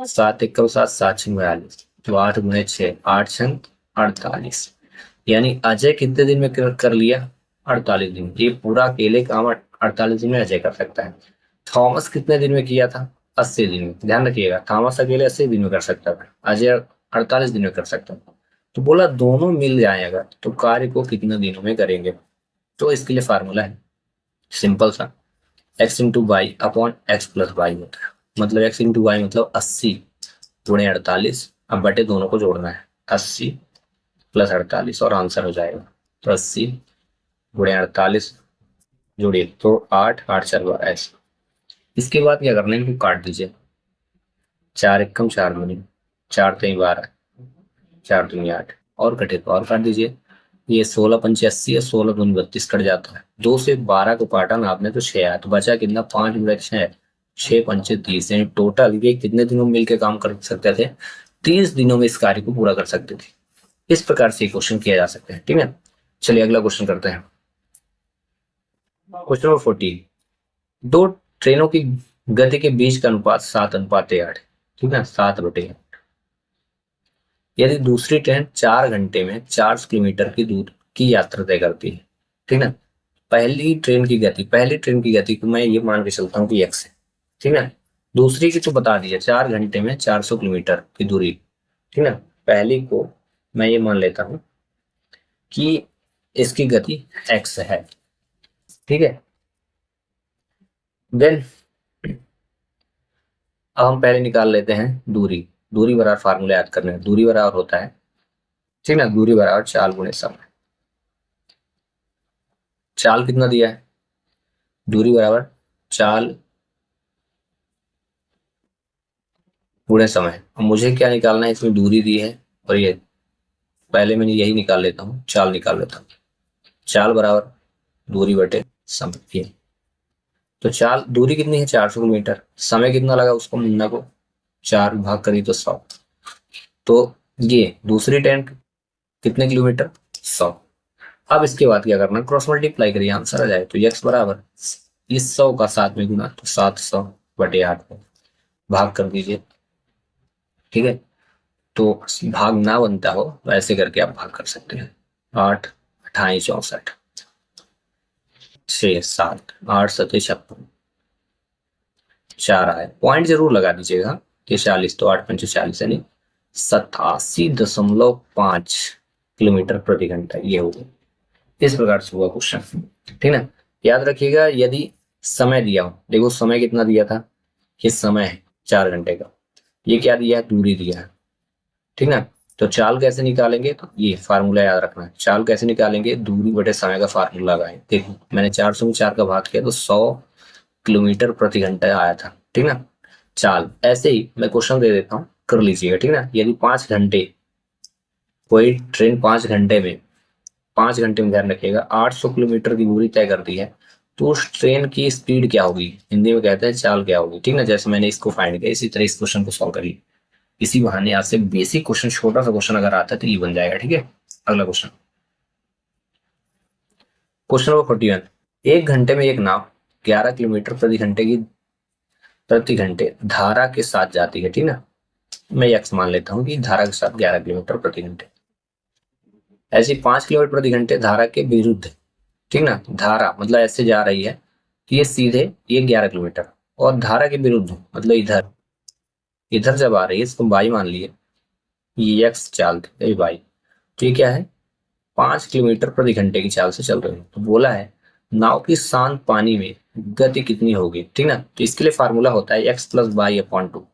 7 एकम 7 7 6 42, तो 8 गुणे 6 8 6 48, यानी अजय कितने दिन में कर लिया 48 दिन। ये पूरा अकेले काम 48 दिन में अजय कर सकता है। थॉमस कितने दिन में किया था 80 दिन में। ध्यान रखिएगा थॉमस अकेले 80 दिन में कर सकता था, अजय 48 दिन में कर सकता था। तो बोला दोनों मिल जाए अगर तो कार्य को कितने दिनों में करेंगे। तो इसके लिए फार्मूला है सिंपल सा, X into Y upon X plus Y होता है। मतलब एक्स इंटू वाई मतलब 80 गुणे 48। अब बटे दोनों को जोड़ना है, 80 प्लस 48 और आंसर हो जाएगा। तो 80 गुणे 48 जोड़िए तो 8, 8 4 12 ऐसे। इसके बाद क्या करना है, इनको काट दीजिए। 4 एकम 4 दूनी, 4 3 12, 4 दूनी 8 और कटे तो और काट दीजिए। ये 16 पंचे 80 है, 16 दूनी 32 कट जाता है। 2 से 12 को काटा ना आपने तो 6 आया, तो बचा कितना, 5 गुणे 6, 6 पंचे 30। यानी टोटल ये कितने दिनों में मिलकर काम कर सकते थे, 30 दिनों में इस कार्य को पूरा कर सकते थे। इस प्रकार से क्वेश्चन किया जा सकता है। ठीक है, चलिए अगला क्वेश्चन करते हैं। क्वेश्चन नंबर 14, दो ट्रेनों की गति के बीच का अनुपात 7:8। ठीक है, 7/8। यदि दूसरी ट्रेन 4 घंटे में 400 किलोमीटर की दूर की यात्रा तय करती है। ठीक है, पहली ट्रेन की गति को मैं ये मान के चलता हूँ कि x है। ठीक है, दूसरी की तो बता दिया 4 घंटे में 400 किलोमीटर की दूरी। ठीक है, पहली को मैं ये मान लेता हूँ कि इसकी गति x है। ठीक है, देन अब हम पहले निकाल लेते हैं दूरी। दूरी बराबर फार्मूला याद करना है। दूरी बराबर होता है, ठीक ना, दूरी बराबर चाल गुणे समय। चाल कितना दिया है, दूरी बराबर चाल गुणे समय। अब मुझे क्या निकालना है, इसमें दूरी दी है और ये पहले मैंने यही निकाल लेता हूँ, चाल निकाल लेता हूँ। चाल बराबर दूरी बटे समय। ये तो चाल दूरी कितनी है 400 किलोमीटर, समय कितना लगा उसको मिलने को, 4 भाग करी तो 100। तो ये दूसरी ट्रेन कितने किलोमीटर, 100। अब इसके बाद क्या करना, क्रॉस मल्टीप्लाई करिए आंसर आ जाए। तो x बराबर इस 100 का 7 में गुना, तो 700/8 को भाग कर दीजिए। ठीक है, तो भाग ना बनता हो तो ऐसे करके आप भाग कर सकते हैं। 8 28 64, 6 7 8 7 56, 4 आए। पॉइंट जरूर लगा दीजिएगा कि 40, तो 8 पंचे 40 यानी 87.5 किलोमीटर प्रति घंटा। ये हो गया, इस प्रकार से हुआ क्वेश्चन। ठीक ना, याद रखिएगा यदि समय दिया हो, देखो समय कितना दिया था, ये समय है 4 घंटे का, ये क्या दिया है, दूरी दिया है। ठीक ना, तो चाल कैसे निकालेंगे, तो ये फार्मूला याद रखना है। चाल कैसे निकालेंगे, दूरी बटे समय का फार्मूला लगाएं। देखो मैंने 400 में 4 का भाग किया तो 100 किलोमीटर प्रति घंटा आया था। ठीक ना, चाल ऐसे ही मैं क्वेश्चन दे देता हूँ, कर लीजिएगा। ठीक ना, यदि 5 घंटे कोई ट्रेन 5 घंटे में 5 घंटे में ध्यान रखिएगा 800 किलोमीटर की दूरी तय करती है, तो उस ट्रेन की स्पीड क्या होगी, हिंदी में कहते हैं चाल क्या होगी। ठीक ना, जैसे मैंने इसको फाइंड किया, इसी तरह इस क्वेश्चन को सॉल्व करिए। इसी बहाने आपसे बेसिक क्वेश्चन, छोटा सा क्वेश्चन अगर आता है तो ये बन जाएगा। ठीक है, अगला क्वेश्चन, क्वेश्चन नंबर 41, एक घंटे में एक नाव 11 किलोमीटर प्रति घंटे धारा के साथ जाती है। ठीक ना, मैं एक्स मान लेता हूँ कि धारा के साथ 11 किलोमीटर प्रति घंटे। ऐसी 5 किलोमीटर प्रति घंटे धारा के विरुद्ध। ठीक ना, धारा मतलब ऐसे जा रही है कि ये सीधे ये 11 किलोमीटर, और धारा के विरुद्ध मतलब इधर इधर जब आ रही है, इसको बाई मान लिए, ये एक्स चाल थी बाई, तो ये क्या है 5 किलोमीटर प्रति घंटे की चाल से चल रही है। तो बोला है नाव की शांत पानी में गति कितनी होगी। ठीक ना, तो इसके लिए फार्मूला होता है एक्स प्लस बाई अपॉन 2।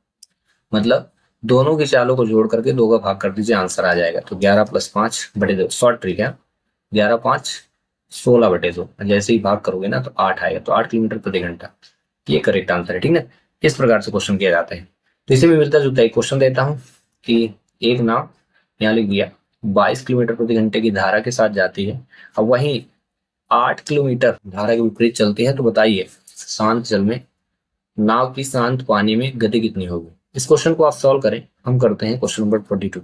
मतलब दोनों की चालों को जोड़ करके 2 का भाग कर दीजिए, आंसर आ जाएगा। तो 11 + 5/2, शॉर्ट ट्रिक है, 11 5 16/2। जैसे ही भाग करोगे ना तो 8 आएगा, तो 8 किलोमीटर प्रति घंटा, ये करेक्ट आंसर है। ठीक ना, इस प्रकार से क्वेश्चन किया जाता है। तो इसे भी मिलता जुलता एक क्वेश्चन देता हूँ कि एक नाव, यहाँ लिख दिया 22 किलोमीटर प्रति घंटे की धारा के साथ जाती है, अब वहीं 8 किलोमीटर धारा के विपरीत चलती है, तो बताइए शांत जल में नाव की शांत पानी में गति कितनी होगी। इस क्वेश्चन को आप सॉल्व करें। हम करते हैं क्वेश्चन नंबर 42।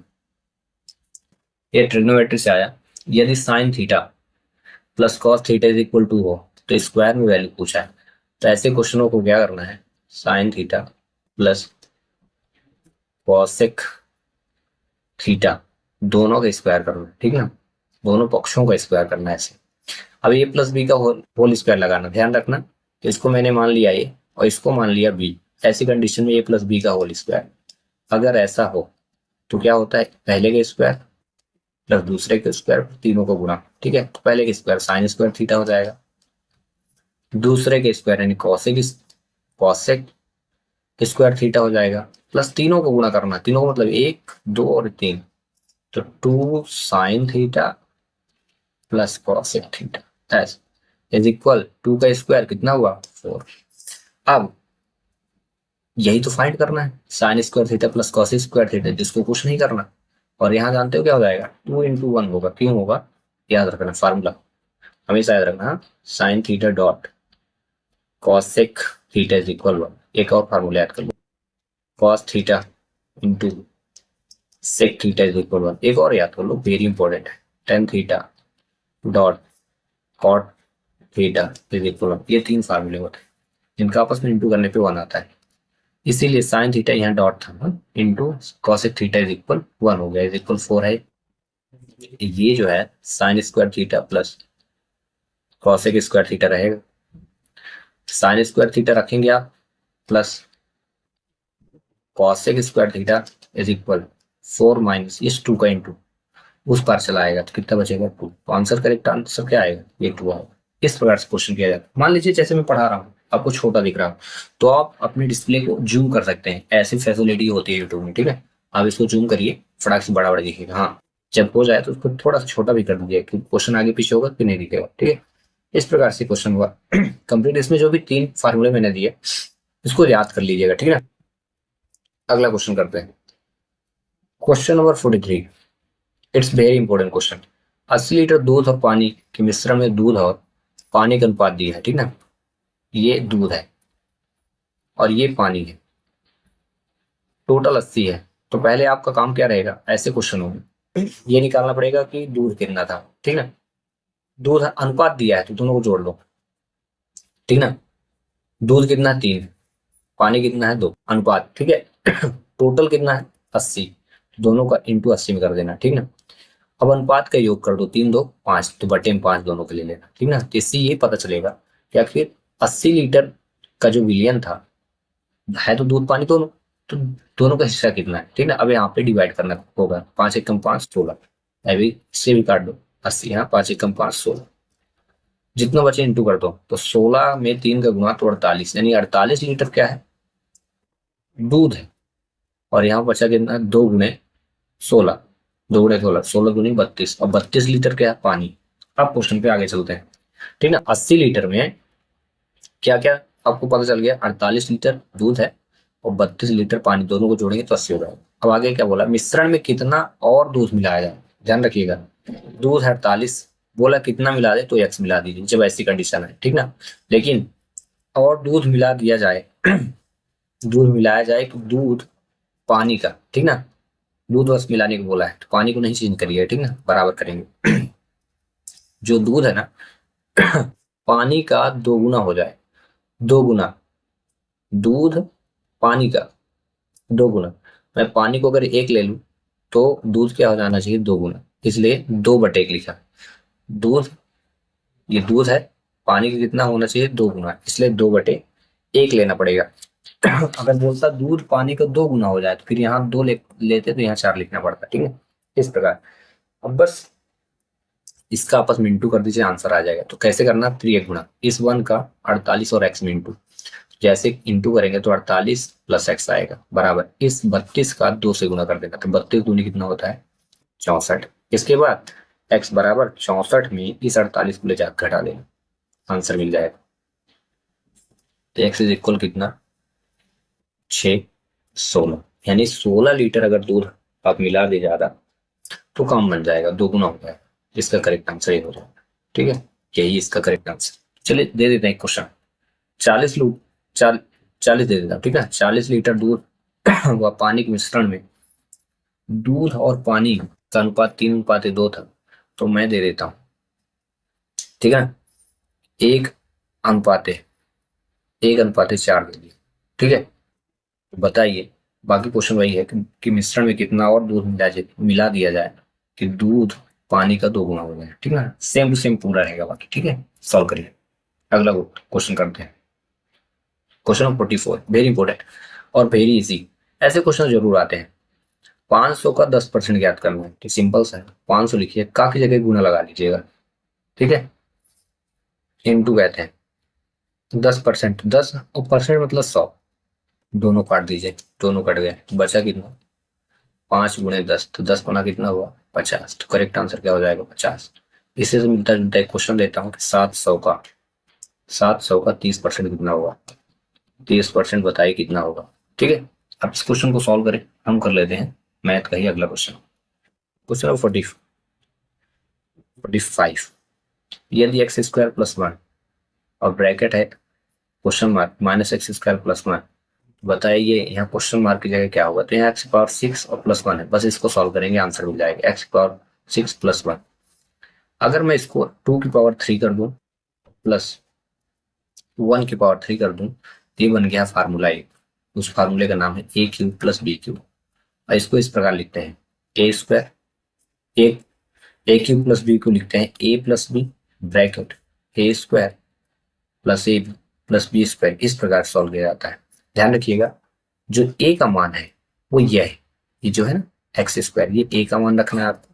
ये ट्रिग्नोमेट्री से आया, यदि sine theta plus cos theta is equal to हो तो स्क्वायर में वैल्यू पूछा है। तो ऐसे क्वेश्चनों को क्या करना है, sign theta plus cosec theta दोनों का स्क्वायर करना है। ठीक ना, दोनों पक्षों का स्क्वायर करना है ऐसे। अब ए प्लस बी का होल स्क्वायर लगाना, ध्यान रखना। तो इसको मैंने मान लिया ए और इसको मान लिया बी। ऐसी कंडीशन में ए प्लस बी का होल स्क्वायर, अगर ऐसा हो तो क्या होता है, पहले का स्क्वायर प्लस दूसरे के स्क्वायर, तीनों को गुणा, ठीक है। तो पहले के स्क्वायर साइन स्क्वायर थीटा हो जाएगा, दूसरे के स्क्वायर यानी कॉसेक कॉसेक स्क्वायर थीटा हो जाएगा, प्लस तीनों को गुणा करना, तीनों को मतलब 1 2 और 3, तो 2 sign theta plus cosec theta S is equal 2 का स्क्वायर कितना हुआ 4। अब यही तो फाइंड करना है, sine square theta plus cos square theta, जिसको कुछ नहीं करना। और यहाँ जानते हो क्या हो जाएगा, 2 × 1 होगा, क्यों होगा याद रखना, फार्मूला हमेशा याद रखना, sine theta dot cosec theta is equal 1। एक और फार्मूला याद कर लो, cos theta into sec theta is equal 1। एक और याद कर लो, वेरी इंपॉर्टेंट है, tan theta dot cot theta is equal 1। ये 3 फार्मूले होते हैं जिनका आपस में इंटू करने पे 1 आता है, इसीलिए साइन थीटा यहाँ डॉट था into cosec theta is equal 1 हो गया, इज इक्वल 4 है। ये जो है sine square theta plus cosec square theta रहेगा, साइन स्क्वायर थीटा रखेंगे आप plus cosec square theta is equal 4 minus इस 2 का इंटू उस पार चला आएगा, तो कितना बचेगा 2। तो आंसर करेक्ट आंसर क्या आएगा, ये 2 आएगा। इस प्रकार से क्वेश्चन किया जाता है। मान लीजिए जैसे मैं पढ़ा रहा हूँ, आपको छोटा दिख रहा हो, तो आप अपने डिस्प्ले को जूम कर सकते हैं, ऐसी फैसिलिटी होती है यूट्यूब में, ठीक है। आप इसको जूम करिए, फटाक से बड़ा बड़ा दिखेगा। हाँ, जब हो जाए तो उसको थोड़ा सा छोटा भी कर दीजिए, क्योंकि क्वेश्चन आगे पीछे होगा कि नहीं दिखेगा, ठीक है। इस प्रकार से क्वेश्चन हुआ कंप्लीट। इसमें जो भी 3 फार्मूले मैंने दिए इसको याद कर लीजिएगा, ठीक है। अगला क्वेश्चन करते हैं, question number 43। It's very important question. 80 litre दूध और पानी के मिश्रण में दूध और पानी का अनुपात दिया है, ठीक ना। ये दूध है और ये पानी है, टोटल 80 है। तो पहले आपका काम क्या रहेगा, ऐसे क्वेश्चन होंगे, ये निकालना पड़ेगा कि दूध कितना था, ठीक ना। दूध अनुपात दिया है तो दोनों को जोड़ लो, ठीक ना। दूध कितना है 3, पानी कितना है 2, अनुपात, ठीक है। टोटल कितना है 80, दोनों का इंटू 80 में कर देना, ठीक ना। अब अनुपात का योग कर दो, 3 2 5, तो बटे में 5 दोनों के ले लेना, ठीक ना। तो इससे ये पता चलेगा कि आखिर 80 लीटर का जो विलियन था, है तो दूध पानी दोनों, तो दोनों का हिस्सा कितना है, ठीक ना। अब यहाँ पे डिवाइड करना होगा, 5 × 5 16, अभी इससे भी काट दो 80, यहाँ 5 × 5 16, जितना बचे इंटू कर दो, तो 16 में 3 का गुणा तो 48, यानी 48 लीटर क्या है दूध है। और यहाँ बचा कितना 2 × 16, 2 × 16, 16 दूनी 32, और 32 लीटर क्या है पानी। अब क्वेश्चन पे आगे चलते हैं, ठीक ना। 80 लीटर में क्या क्या आपको पता चल गया, 48 लीटर दूध है और 32 लीटर पानी, दोनों को जोड़ेंगे तो 80 हो जाएगा। अब आगे क्या बोला, मिश्रण में कितना और दूध मिलाया जाए, ध्यान रखिएगा। दूध है 48, बोला कितना मिला दे तो x मिला दीजिए जब ऐसी कंडीशन है, ठीक ना। लेकिन और दूध मिला दिया जाए दूध मिलाया जाए तो दूध पानी का, ठीक ना, दूध बस मिलाने को बोला है तो पानी को नहीं चेंज करिए, ठीक ना, बराबर करेंगे। जो दूध है ना पानी का 2 गुना हो जाए, 2 गुना दूध पानी का 2 गुना। मैं पानी को अगर 1 ले लूं तो दूध क्या हो जाना चाहिए 2 गुना, इसलिए 2/1 लिखा। दूध, ये दूध है, पानी का कितना होना चाहिए 2 गुना, इसलिए 2/1 लेना पड़ेगा। अगर बोलता दूध पानी का 2 गुना हो जाए तो फिर यहाँ 2 लेते तो यहाँ 4 लिखना पड़ता, ठीक है। इस प्रकार अब बस इसका आपस में इंटू कर दीजिए, आंसर आ जाएगा। तो कैसे करना, 3 गुणा इस 1 का 48 और x में इंटू, जैसे इंटू करेंगे तो 48 + x आएगा, बराबर इस 32 का 2 से गुना कर देना, तो 32 दूनी कितना होता है 64। इसके बाद x बराबर 64 में इस 48 को ले जाकर घटा देना, आंसर मिल जाएगा। तो x इज इक्वल कितना 6 16, यानी 16 लीटर अगर दूध आप मिला दे ज्यादा तो काम बन जाएगा, 2 गुना हो जाएगा। इसका करेक्ट आंसर ये हो जाएगा, ठीक है, यही इसका करेक्ट आंसर। चलिए दे देते हैं क्वेश्चन, 40 दे देता हूँ, ठीक है। 40 लीटर दूध व पानी के मिश्रण में दूध और पानी का अनुपात 3:2 था, तो मैं दे देता हूँ, ठीक है, 1:4 दे दिया, ठीक है। बताइए, बाकी क्वेश्चन वही है कि मिश्रण में कितना और दूध मिला दिया जाए कि दूध पानी का 2 गुना हो जाए, ठीक है। सेम टू सेम पूरा रहेगा बाकी, ठीक है। सॉल्व करिए, अगला क्वेश्चन करते हैं। क्वेश्चन नंबर 44 वेरी इंपॉर्टेंट और वेरी इजी, ऐसे क्वेश्चन जरूर आते हैं 500 का 10% ज्ञात करना है, तो सिंपल सा है, 500 लिखिए, का की जगह गुना लगा लीजिएगा, ठीक है, इनटू कहते हैं 10%, 10 और परसेंट मतलब 100, दोनों काट दीजिए, दोनों कट गए, बचा कितना, 5 गुणे 10, तो 10 गुना कितना हुआ, 50, तो करेक्ट आंसर क्या हो जाएगा, 50। इससे से मिलता जुलता एक क्वेश्चन देता हूँ कि 700 का 30% कितना होगा, 30% बताइए कितना होगा, ठीक है। अब इस क्वेश्चन को सॉल्व करें, हम कर लेते हैं मैथ का ही अगला क्वेश्चन। क्वेश्चन नंबर 45, यदि एक्स स्क्वायर प्लस 1 और ब्रैकेट है question mark minus x square plus 1, बताइए यहाँ क्वेश्चन मार्क की जगह क्या होगा, तो यहाँ एक्स पावर 6 और प्लस 1 है, बस इसको सॉल्व करेंगे आंसर मिल जाएगा, एक्स पावर 6 प्लस 1। अगर मैं इसको 2 की पावर 3 कर दूं प्लस 1 की पावर 3 कर दूं, तो ये बन गया फार्मूला एक, उस फार्मूले का नाम है ए क्यूब प्लस बी क्यूब। और इसको इस प्रकार लिखते हैं ए स्क्वायर, ए क्यूब प्लस बी क्यूब लिखते हैं ए प्लस बी ब्रैकेट ए स्क्वायर प्लस ए प्लस बी स्क्वायर, इस प्रकार सॉल्व किया जाता है। ध्यान रखिएगा जो ए का मान है वो ये है, ये जो है ना एक्स स्क्वायर, ये ए का मान रखना है आपको,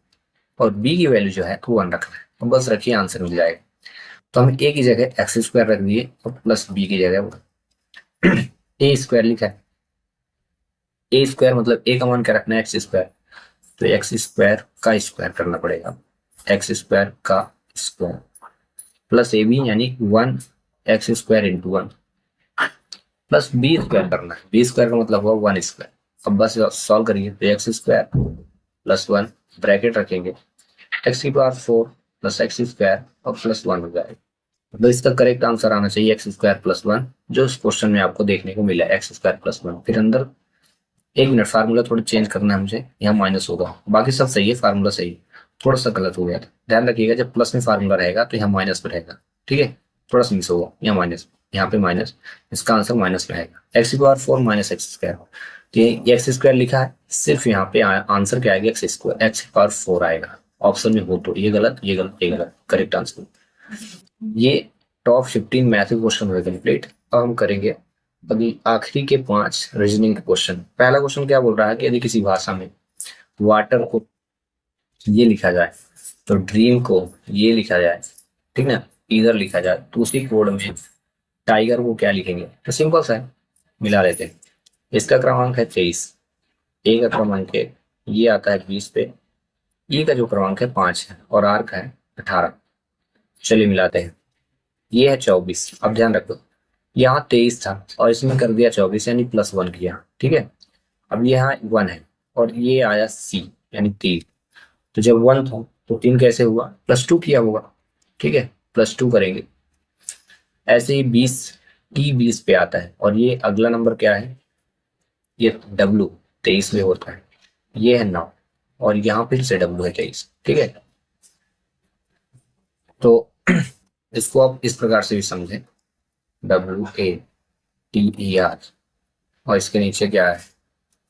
और बी की वैल्यू जो है तो 1 रखना है, तो बस रखिए आंसर मिल जाएगा। तो हम ए की जगह एक्स स्क्वायर रख दिए और प्लस बी की जगह ए स्क्वायर लिखा है, ए स्क्वायर मतलब ए का मान क्या रखना है, एक्स स्क्वायर, तो एक्स स्क्वायर का स्क्वायर करना पड़ेगा, एक्स स्क्वायर का स्क्वायर प्लस ए बी यानी 1 X square into 1 plus B square करना है, बी स्क्वायर का मतलब हुआ 1 स्क्वायर। अब बस सॉल्व करिए, तो एक्स स्क्वायर प्लस 1 ब्रैकेट रखेंगे, एक्स की पावर 4 प्लस एक्स स्क्वायर और प्लस 1 हो जाएगा। तो इसका करेक्ट आंसर आना चाहिए एक्स स्क्वायर प्लस 1, जो इस क्वेश्चन में आपको देखने को मिला, एक्स स्क्वायर प्लस 1। फिर अंदर 1 मिनट, फार्मूला थोड़ा चेंज करना है मुझे, यहाँ माइनस होगा, बाकी सब सही है, फार्मूला सही है, थोड़ा सा गलत हो गया था, ध्यान रखिएगा जब प्लस में फार्मूला रहेगा तो यहाँ माइनस में रहेगा, ठीक है, थोड़ा सा मिस होगा, यहाँ माइनस, यहाँ पे माइनस, इसका आंसर माइनस में आएगा, एक्स की पावर 4 माइनस एक्स स्क्वायर, तो ये एक्स स्क्वायर लिखा है, सिर्फ यहाँ पे आंसर क्या आएगा, एक्स स्क्वायर, एक्स की पावर 4 आएगा, ऑप्शन में हो तो ये गलत, ये गलत, ये गलत, करेक्ट आंसर। ये टॉप 15 मैथ क्वेश्चन हुए कंप्लीट। अब हम करेंगे अभी आखिरी के 5 रीजनिंग के क्वेश्चन। पहला क्वेश्चन क्या बोल रहा है कि यदि किसी भाषा में वाटर को ये लिखा जाए तो ड्रीम को ये लिखा जाए, ठीक ना, इधर लिखा जाए, तो उसी कोड में टाइगर को क्या लिखेंगे, तो सिंपल सा है, मिला लेते हैं। इसका क्रमांक है 23, ए का क्रमांक है ये आता है 20 पे, ई का जो क्रमांक है 5 है और आर का है 18। चलिए मिलाते हैं, ये है 24। अब ध्यान रखो यहाँ 23 था और इसमें कर दिया 24 यानी प्लस 1 किया, ठीक है। अब यहाँ 1 है और ये आया सी यानी 3, तो जब 1 था तो 3 कैसे हुआ, +2 किया होगा, ठीक है, +2 करेंगे। ऐसे ही 20 टी 20 पे आता है और ये अगला नंबर क्या है, ये W 23 में होता है, ये है 9 और यहाँ फिर से W है 23, ठीक है। तो इसको आप इस प्रकार से भी समझें, WATER और इसके नीचे क्या है,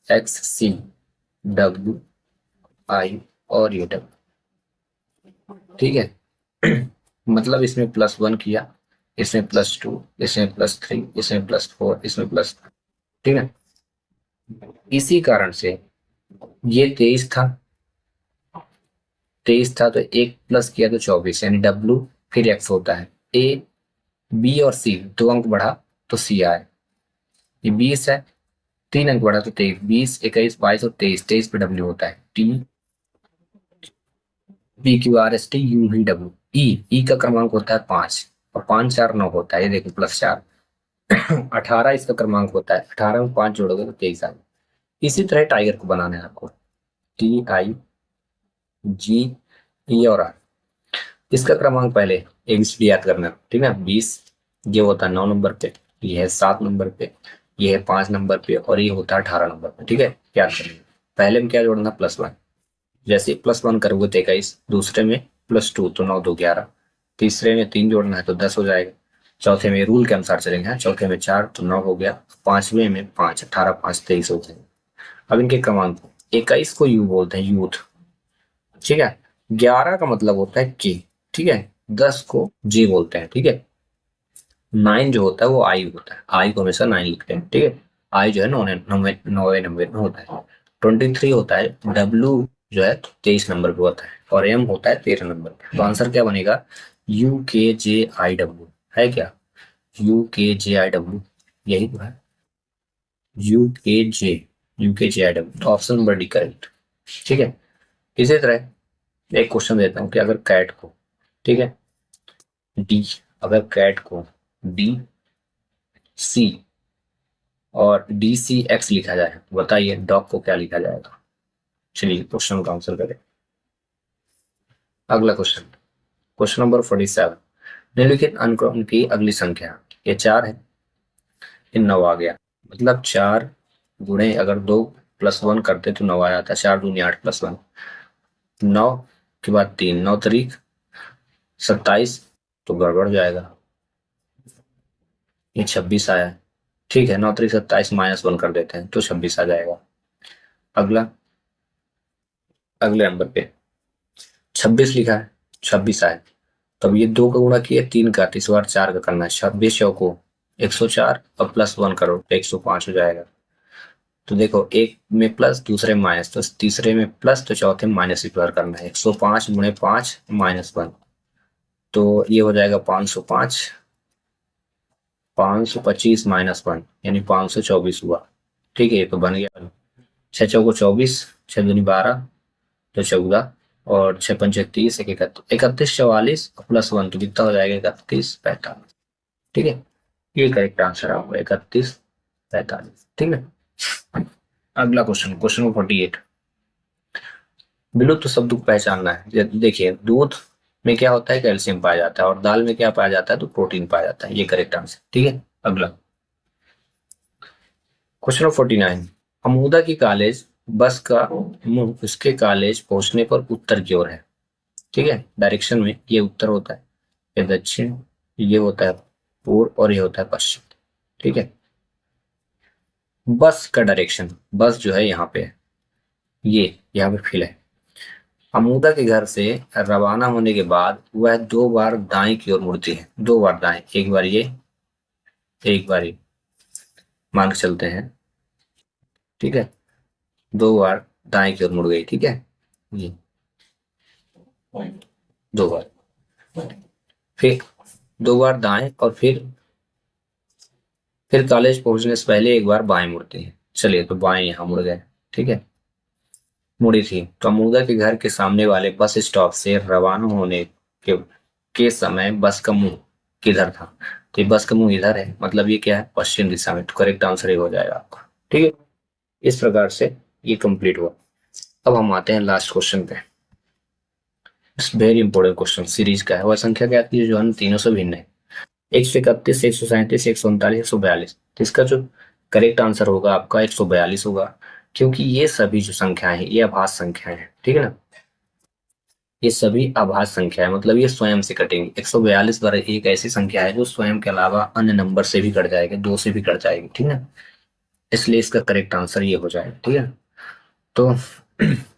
XCWI और ये W, ठीक है। मतलब इसमें +1 किया, इसमें +2, इसमें +3, इसमें +4, इसमें +, ठीक है। इसी कारण से ये 23 था तो 1 प्लस किया तो 24 यानी W फिर X होता है, A B और C 2 अंक बढ़ा तो C आए, ये 20 है, 3 अंक बढ़ा तो 23, 20, 21, 22 और 23 पे W होता है, T PQRSTUVW। ई का क्रमांक होता है 5 और 5 4 9 होता है, ये देखो +4। 18 इसका क्रमांक होता है, 18 में 5 जोड़ोगे तो 23 आएगा। इसी तरह टाइगर को बनाना है आपको, TIGE और R। इसका क्रमांक पहले ABCD याद करना, ठीक है। 20 ये होता है 9 नंबर पे, ये है 7 नंबर पे, ये है 5 नंबर पे और ये होता है 18 नंबर पे, ठीक है। याद करेंगे पहले में क्या जोड़ना, +1, जैसे +1 करोगे तो 21, दूसरे में +2 तो 9 2 11, तीसरे में 3 जोड़ना है तो 10 हो जाएगा, चौथे में रूल के अनुसार चलेंगे, चौथे में 4 तो 9 हो गया, पांचवें में 5, 18 5 23 हो जाएगा। अब इनके क्रमांक, 21 को यू बोलते हैं यूथ, ठीक है। 11 का मतलब होता है के, ठीक है। 10 को जी बोलते हैं, ठीक है। 9 जो होता है वो आई होता है, आई को हमेशा 9 लिखते हैं, ठीक है। आई जो है 9 नंबर में होता है। 23 होता है, W जो है 23 नंबर पे होता है और M होता है 13 नंबर पे। तो आंसर क्या बनेगा? UKJIW है क्या? UKJIW यही तो है, UKJIW। तो ऑप्शन नंबर डी करेक्ट। ठीक है। इसी तरह एक क्वेश्चन देता हूँ कि अगर कैट को, ठीक है, डी, अगर कैट को DC और DCX लिखा जाए तो बताइए डॉग को क्या लिखा जाएगा? चलिए क्वेश्चन का आंसर करें। अगला क्वेश्चन, क्वेश्चन नंबर 47, निम्नलिखित अनुक्रम की अगली संख्या, ये 4 है, ये 9 आ गया, मतलब 4 गुणे अगर 2 + 1 करते तो 9 आ जाता है। 4 दूनी 8 + 1 9 के बाद 3, 9 तारीख 27, तो गड़बड़ जाएगा, ये 26 आया है। ठीक है, 9 तारीख 27 -1 कर देते हैं तो 26 आ जाएगा। अगला, अगले नंबर पे 26 लिखा है, 26 आए, तब ये 2 का गुणा किया 3 का, इस बार 4 का करना है। 26 चौको 104 और +1 करो तो 105 हो जाएगा। तो देखो, एक में प्लस, दूसरे में माइनस, तो तीसरे में प्लस, तो चौथे में माइनस इस बार करना है। 105 गुणे 5 -1, तो ये हो जाएगा 505, 525 -1 यानी 524 हुआ। ठीक है, ये तो बन गया। 6 चौको 24, 6 दूनी 12, तो 14, और 6 पंचे 30, 31, 44 +1 तो कितना हो जाएगा? 31, 45। ठीक है, ये करेक्ट आंसर आपका 31, 45। ठीक है। अगला क्वेश्चन, क्वेश्चन नंबर 48, विलुप्त शब्द को पहचानना है। देखिए, दूध में क्या होता है? कैल्शियम पाया जाता है, और दाल में क्या पाया जाता है? तो प्रोटीन पाया जाता है। ये करेक्ट आंसर। ठीक है। अगला क्वेश्चन नंबर 49, अमूदा की कॉलेज बस का मुंह उसके कॉलेज पहुंचने पर उत्तर की ओर है। ठीक है, डायरेक्शन में ये उत्तर होता है, ये दक्षिण, ये होता है पूर्व, और ये होता है पश्चिम। ठीक है, बस का डायरेक्शन, बस जो है यहाँ पे, ये यहाँ पे फिल है। अमूदा के घर से रवाना होने के बाद वह 2 बार दाएं की ओर मुड़ती है, 2 बार दाएं, एक बार ये, एक बार ये, मान के चलते हैं। ठीक है, 2 बार दाएं की ओर मुड़ गई। ठीक है, ये 2 बार, फिर 2 बार दाएं, और फिर कॉलेज पहुंचने से पहले एक बार बाएं मुड़ती है। चलिए, तो बाएं यहाँ मुड़ गए। ठीक है, मुड़ी थी। तो अमूदा के घर के सामने वाले बस स्टॉप से रवाना होने के समय बस का मुंह किधर था? तो ये बस का मुंह इधर है, मतलब ये क्या है? पश्चिम दिशा में। तो करेक्ट आंसर ये हो जाएगा आपका। ठीक है, इस प्रकार से ये कंप्लीट हुआ। अब हम आते हैं लास्ट क्वेश्चन पे। वेरी इंपॉर्टेंट क्वेश्चन सीरीज का है। वह संख्या क्या आती है जो अन्य तीनों से भिन्न है? 131, 137, 139, 142। तो इसका जो करेक्ट आंसर होगा आपका 142 होगा, क्योंकि ये सभी जो संख्याएं हैं ये आभास संख्याएं हैं। ठीक है ना, ये सभी आभास संख्या है, मतलब ये स्वयं से कटेंगी। 142 बार एक ऐसी संख्या है जो स्वयं के अलावा अन्य नंबर से भी कट जाएगी, 2 से भी कट जाएगी। ठीक है, इसलिए इसका करेक्ट आंसर ये हो जाएगा। ठीक है, तो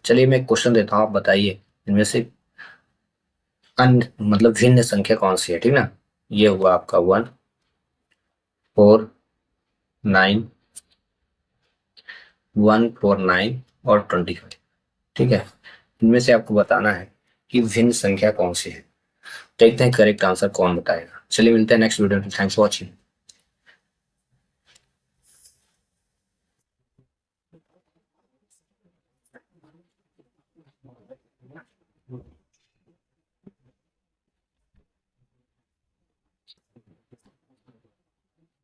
चलिए मैं एक क्वेश्चन देता हूँ, आप बताइए इनमें से अन्य मतलब भिन्न संख्या कौन सी है। ठीक ना, ये हुआ आपका 1, 4, 9, 1, 4, 9 और 25। ठीक है, इनमें से आपको बताना है कि भिन्न संख्या कौन सी है। देखते हैं करेक्ट आंसर कौन बताएगा। चलिए मिलते हैं नेक्स्ट वीडियो में। Thanks for watching.